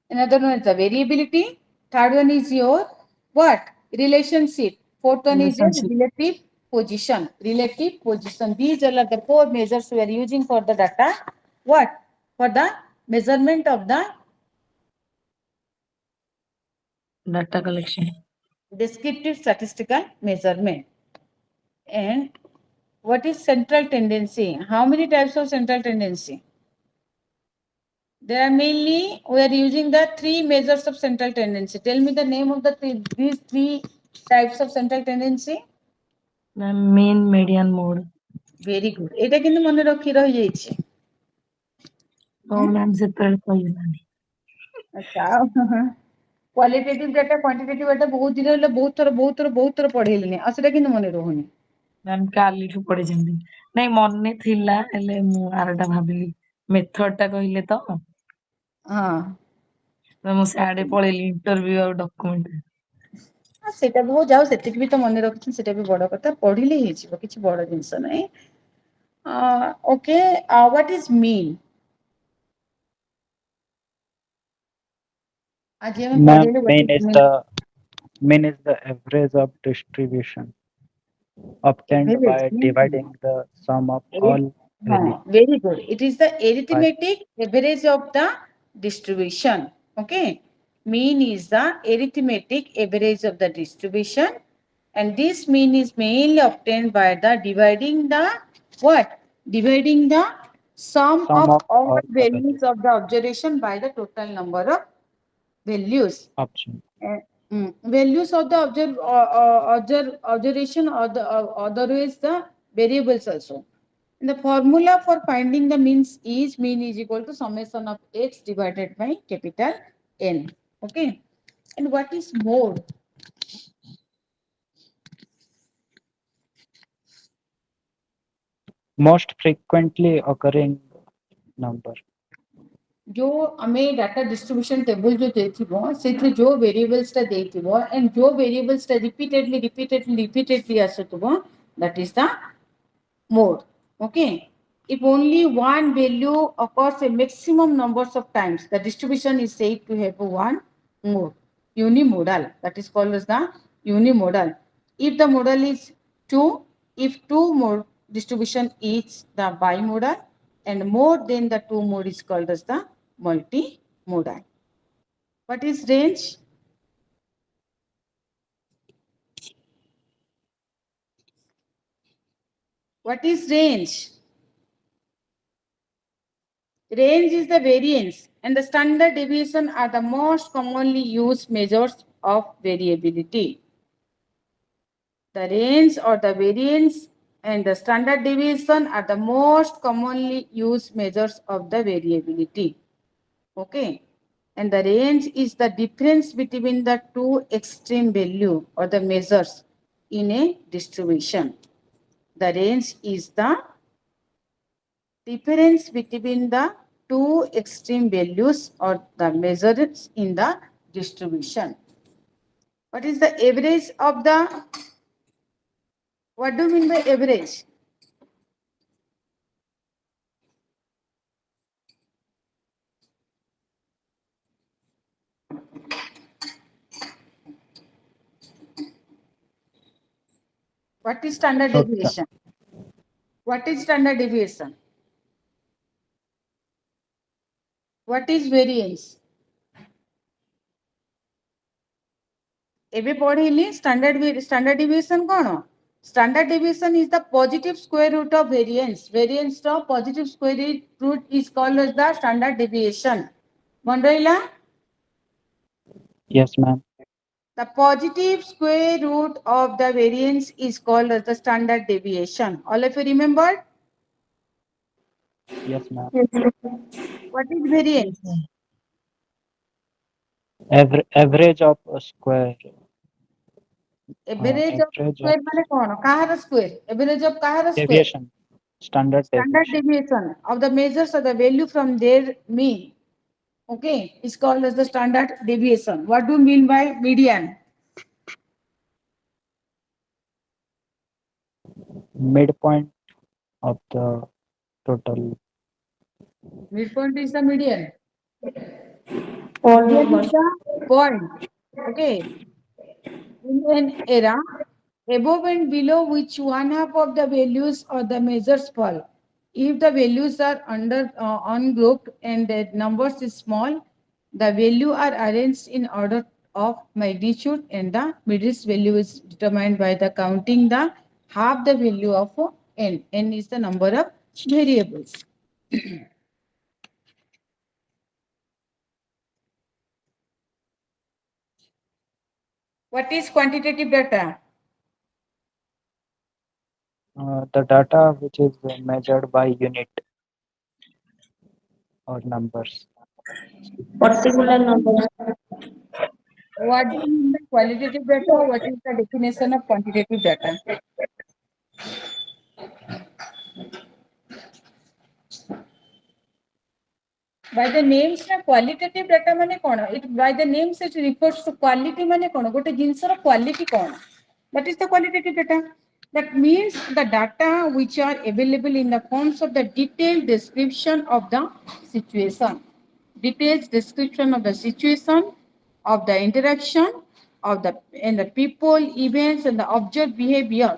another one is the variability, third one is your what? Relationship. Fourth one is your Relationship. relative position. Relative position. These are the 4 measures we are using for the data. What? For the measurement of the Data collection. descriptive statistical measurement. And what is central tendency? How many types of central tendency? There are mainly, we are using the 3 measures of central tendency. Tell me the name of these 3 Types of central tendency. mean, median, mode. Very good. এটা কিন্তু মনে রখি রহিଯାଇଛି। Oh, ma'am, ସେତେବେଳେ କହିଲାନି। ଆଚ୍ଛା କ୍ୱାଲିଟେଟିଭ data କ୍ୱାଣ୍ଟିଟେଟିଭ data ବହୁତ ଦିନ ହେଲା ବହୁତ ଥର ପଢେଇଲିଣି ଆଉ ସେଟା କିନ୍ତୁ ମନେ ରହୁନି। ମ୍ୟାମ୍ କାଲିଠୁ ପଢିଛନ୍ତି। ନାଇଁ ମନେ ଥିଲା ହେଲେ ମୁଁ ଆରଟା ଭାବିଲି ମେଥଡ ଟା କହିଲେ ତ ହଁ ମୁଁ ସିଆଡେ ପଳେଇଲି ଇଣ୍ଟରଭ୍ୟୁ ଆଉ ଡକ୍ୟୁମେଣ୍ଟ। ସେଟା ବି ହଉ ଯାଉ ସେତିକି ବି ତ ମନେ ରଖିଛନ୍ତି ସେଟା ବି ବଡ କଥା ପଢିଲେ ହେଇଯିବ କିଛି ବଡ ଜିନିଷ ନାହିଁ। Okay what is mean? ଆଜି ଆମେ Ma'am, ପଢିଲେ what is mean? mean is the average of distribution obtained by dividing the sum of all values. Very good. It is the arithmetic average of the distribution. Okay. Mean is the arithmetic average of the distribution. And this mean is mainly obtained by the dividing the what? Dividing the sum Sum of of all all the values of the observation by the total number of values. option. Values of the observation or the otherwise the variables also. And the formula for finding the means is equal to summation of x divided by capital N. Okay. And what is mode? Most frequently occurring number. जो हमें data distribution table जो देथिबो सेथि जो variables ता देथिबो and जो variables ता repeatedly आसुतबो that is the mode. Okay. If only one value occurs a maximum numbers of times, the distribution is said to have one mode. Unimodal. That is called as the unimodal. If the modal is 2, if two mode distribution is the bimodal, and more than the two mode is called as the multimodal. What is range? What is range? Range is the variance and the standard deviation are the most commonly used measures of variability. The range or the variance and the standard deviation are the most commonly used measures of the variability. Okay. And the range is the difference between the two extreme value or the measures in a distribution. The range is the difference between the two extreme values or the measures in the distribution. What is the average of the, what do you mean by average? What is standard deviation? What is standard deviation? What is variance? ଏବେ ପଢିଲି standard deviation କ'ଣ? Standard deviation is the positive square root of variance. Variance of positive square root is called as the standard deviation. ମନେ ରହିଲା? Yes, ma'am. The positive square root of the variance is called as the standard deviation. All of you remembered? Yes, ma'am. What is variance? Average of a square. Average of Average square of মানে କ'ଣ? କାହାର square? Average of କାହାର square? deviation. Standard Standard deviation. deviation of the measures of the value from their mean. Okay, is called as the standard deviation. What do you mean by median? Midpoint of the total. Midpoint is the median. All Median numbers. is the point. Okay. In an era above and below which one half of the values or the measures fall. If the values are under ungrouped and the numbers is small, the value are arranged in order of magnitude and the midst value is determined by the counting the half the value of n. N is the number of variables. What is quantitative data? The data which is measured by unit or numbers. Particular numbers. What do you mean by qualitative data? What is the definition of quantitative data? By the names na qualitative data mane kono? It by the names it refers to quality mane kono? Gote jinsar quality kono? That is the qualitative data. That means the data which are available in the forms of the detailed description of the situation. Detailed description of the situation, of the interaction, of the and the people, events and the observed behavior.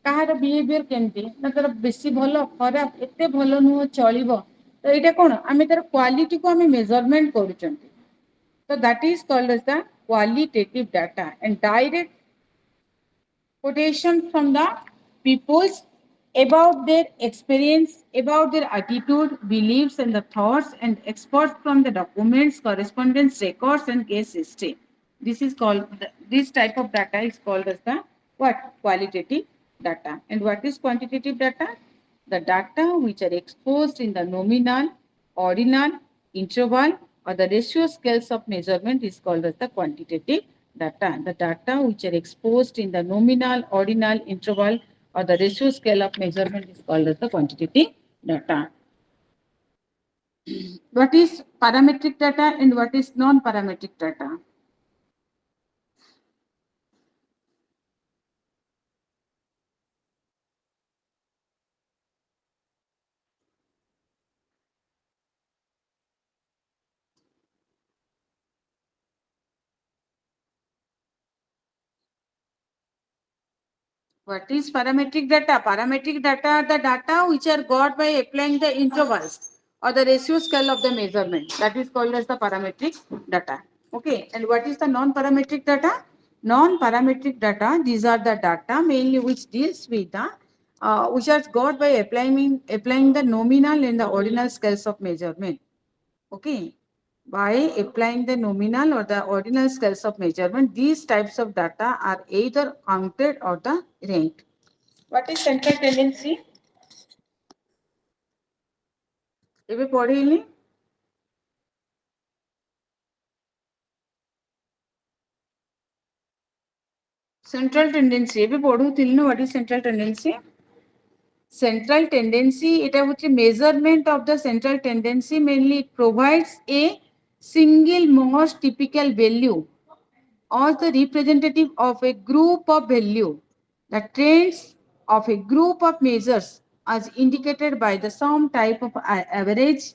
କାହାର behaviour କେମିତି ନା ତାର ବେଶୀ ଭଲ ଖରାପ ଏତେ ଭଲ ନୁହଁ ଚଳିବ ତ ଏଇଟା କ'ଣ ଆମେ ତାର କ୍ୱାଲିଟିକୁ ଆମେ ମେଜରମେଣ୍ଟ କରୁଛନ୍ତି ତ that is called as the qualitative data and direct quotation from the peoples about their experience, about their attitude, beliefs, and the thoughts, and experts from the documents, correspondence records, and case history. This is called this type of data is called as the what qualitative data. And what is quantitative data? The data which are exposed in the nominal, ordinal, interval, or the ratio scales of measurement is called as the quantitative data. The data which are exposed in the nominal, ordinal, interval, or the ratio scale of measurement is called as the quantitative data. What is parametric data and what is non-parametric data? What is parametric data? Parametric data are the data which are got by applying the intervals or the ratio scale of the measurement. That is called as the parametric data. Okay. And what is the non-parametric data? Non-parametric data, these are the data mainly which deals with the which are got by applying the nominal and the ordinal scales of measurement. Okay. By applying the nominal or the ordinal scales of measurement, these types of data are either counted or the ranked. What is central tendency? ଏବେ ପଢେଇଲି central tendency ଏବେ ପଢଉଥିଲି ନା what is central tendency? Central tendency এটা হচ্ছে measurement of the central tendency mainly it provides a single most typical value or the representative of a group of value. The trends of a group of measures as indicated by the some type of average,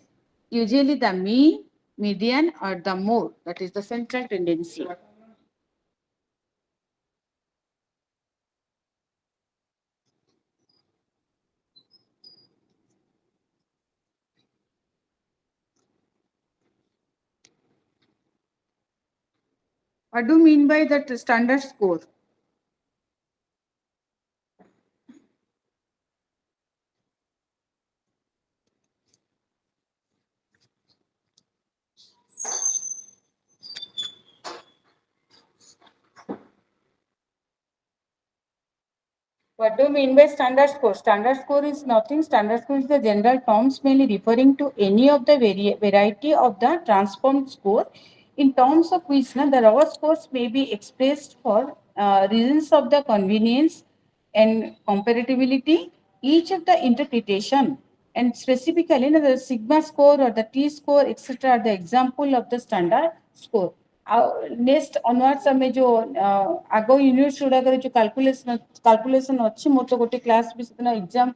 usually the mean, median or the mode. That is the central tendency. What do you mean by that standard score? What do you mean by standard score? Standard score is nothing. Standard score is the general terms mainly referring to any of the variety of the transformed score in terms of which the raw scores may be expressed for reasons of the convenience and comparability. Each of the interpretation and specifically the sigma score or the T score etc. are the example of the standard score. Next onwards आम जो आग units गुड़ाक जो calculation अच्छी मोर तो गोटे class भी से exam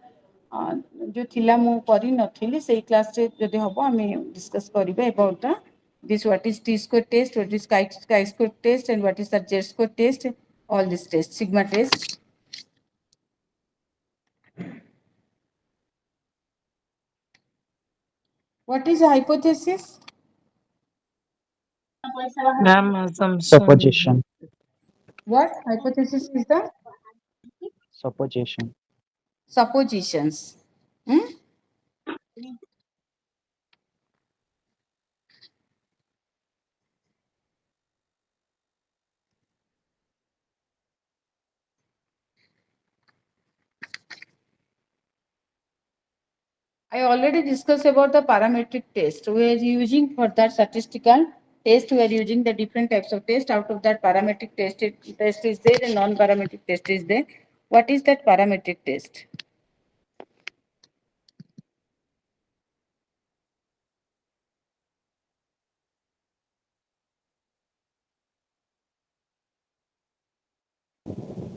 जो थिला मु करी नथिली से क्लास रे जदि हबो आम डिस्कस करिबे about the this what is T square test what is chi square test and what is the z square टेस्ट all this test sigma test what is hypothesis Ma'am, assumption. Supposition. what hypothesis is the Supposition. suppositions I already discussed about the parametric test. We are using for that statistical test, we are using the different types of test. Out of that parametric test is there and non-parametric test is there. What is that parametric test?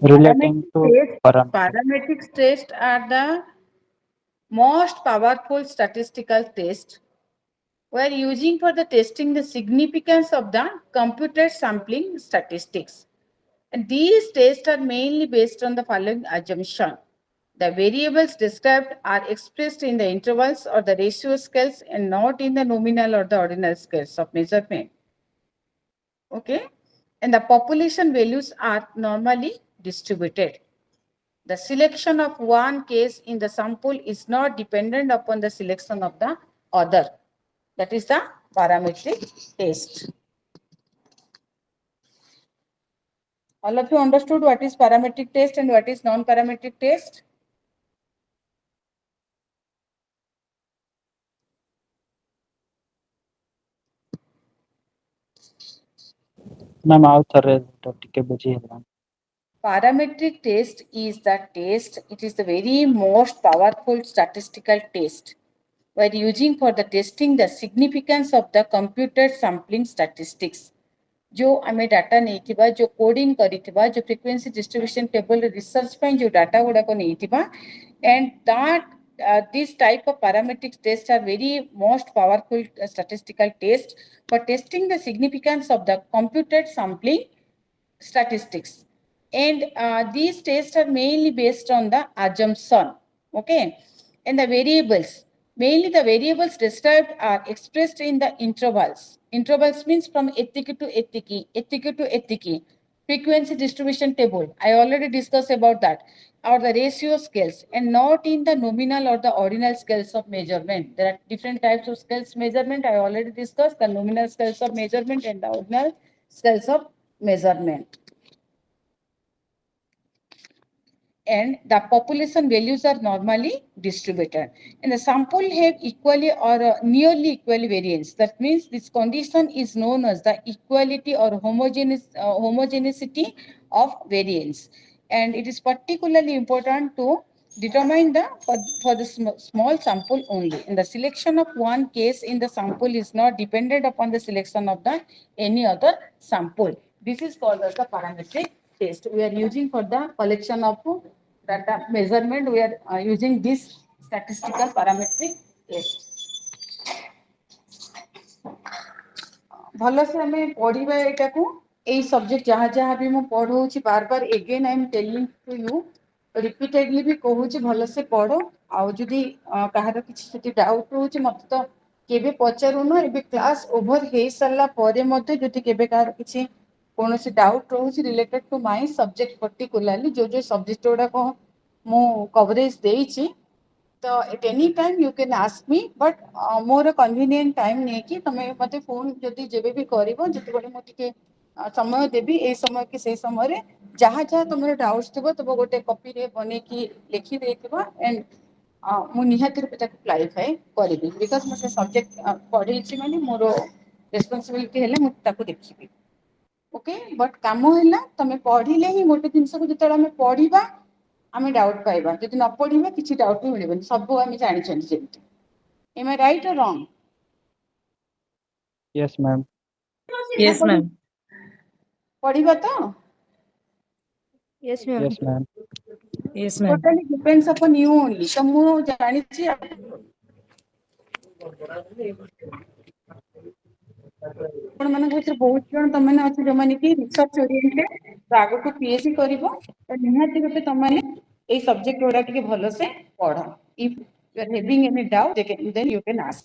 Relating to parametric. Parametric tests are the most powerful statistical test we are using for the testing the significance of the computer sampling statistics. And these tests are mainly based on the following assumption. The variables described are expressed in the intervals or the ratio scales and not in the nominal or the ordinal scales of measurement. Okay? And the population values are normally distributed. The selection of one case in the sample is not dependent upon the selection of the other. That is the parametric test. All of you understood what is parametric test and what is non-parametric test? Ma'am, ଆଉ ଥରେ ତ ଟିକେ ବୁଝି ହେଲା। Parametric test is the test, it is the very most powerful statistical test we are using for the testing the significance of the computer sampling statistics. जो आमे data नहीं जो कोडिंग करिथिबा जो फ्रीक्वेंसी डिस्ट्रीब्यूशन टेबल रिसर्च पे जो data गुडा को नहीं and that this type of parametric tests are very most powerful statistical test for testing the significance of the computed sampling statistics. And these tests are mainly based on the assumption, okay? And the variables, mainly the variables described are expressed in the intervals. Intervals means from etiki to etiki, etiki to etiki. Frequency distribution table, I already discussed about that. Or the ratio scales and not in the nominal or the ordinal scales of measurement. There are different types of scales measurement. I already discussed the nominal scales of measurement and the ordinal scales of measurement. And the population values are normally distributed. And the sample have equally or nearly equal variance. That means this condition is known as the equality or homogeneity of variance. And it is particularly important to determine the for the small sample only. And the selection of one case in the sample is not dependent upon the selection of the any other sample. This is called as the parametric test. We are using for the collection of data measurement. We are using this statistical parametric test. भलसे आमे पढ़िबा एटाकू एई subject जहाँ जहाँ भी मु पढ़ौछि बार बार again I am telling to you repeatedly भी कहूछि भलसे पढ़ो आउ जदि कहार किछि सेति डाउट रहउछि मत तो केबे पचारुनो एबे क्लास ओवर हे सरला परे मध्ये जदि केबे कहार किछि कोनोसी डाउट रहउछि related to my subject particularly जो जो सब्जेक्ट गुडा को मु कवरेज देइछि तो at any time you can ask me but more convenient time नहीं कि तमे मते फोन जदि जेबे भी करिवो जति बडे मो टिके समय देबी ए समय कि से समय रे जहाँ जहाँ तुम डाउट्स थो तब गोटे कॉपी रे बने कि लिखि देथिबा एंड मु निहाती रूपे ताको क्लारिफाई करिबी बिकॉज़ मो से सब्जेक्ट पढिछि माने मोर रेस्पोंसिबिलिटी हेले मु ताको देखिबी ओके बट काम हैला तमे पढिले ही गोटे जिंस को जतरा हमें पढिबा हमें डाउट पाइबा जदि न पढिबा किछि डाउट भी मिलबनी सब हमें जानि छन जेमति एम आई राइट और wrong Yes, ma'am. Yes, ma'am. पढिबा तो Yes, ma'am. Yes, ma'am. Yes, ma'am. totally depends upon you only तो मु जानि छी आपण मन भीतर बहुत जन तुम मैंने अच्छे जो मैंने कि रिसर्च ओरिएंटेड तो आगो को पीएचडी करिवो तो निहाती रूपे तुम मैंने ए सब्जेक्ट ओडा टिके भलो से पढ़ो if you are having any doubt then you can ask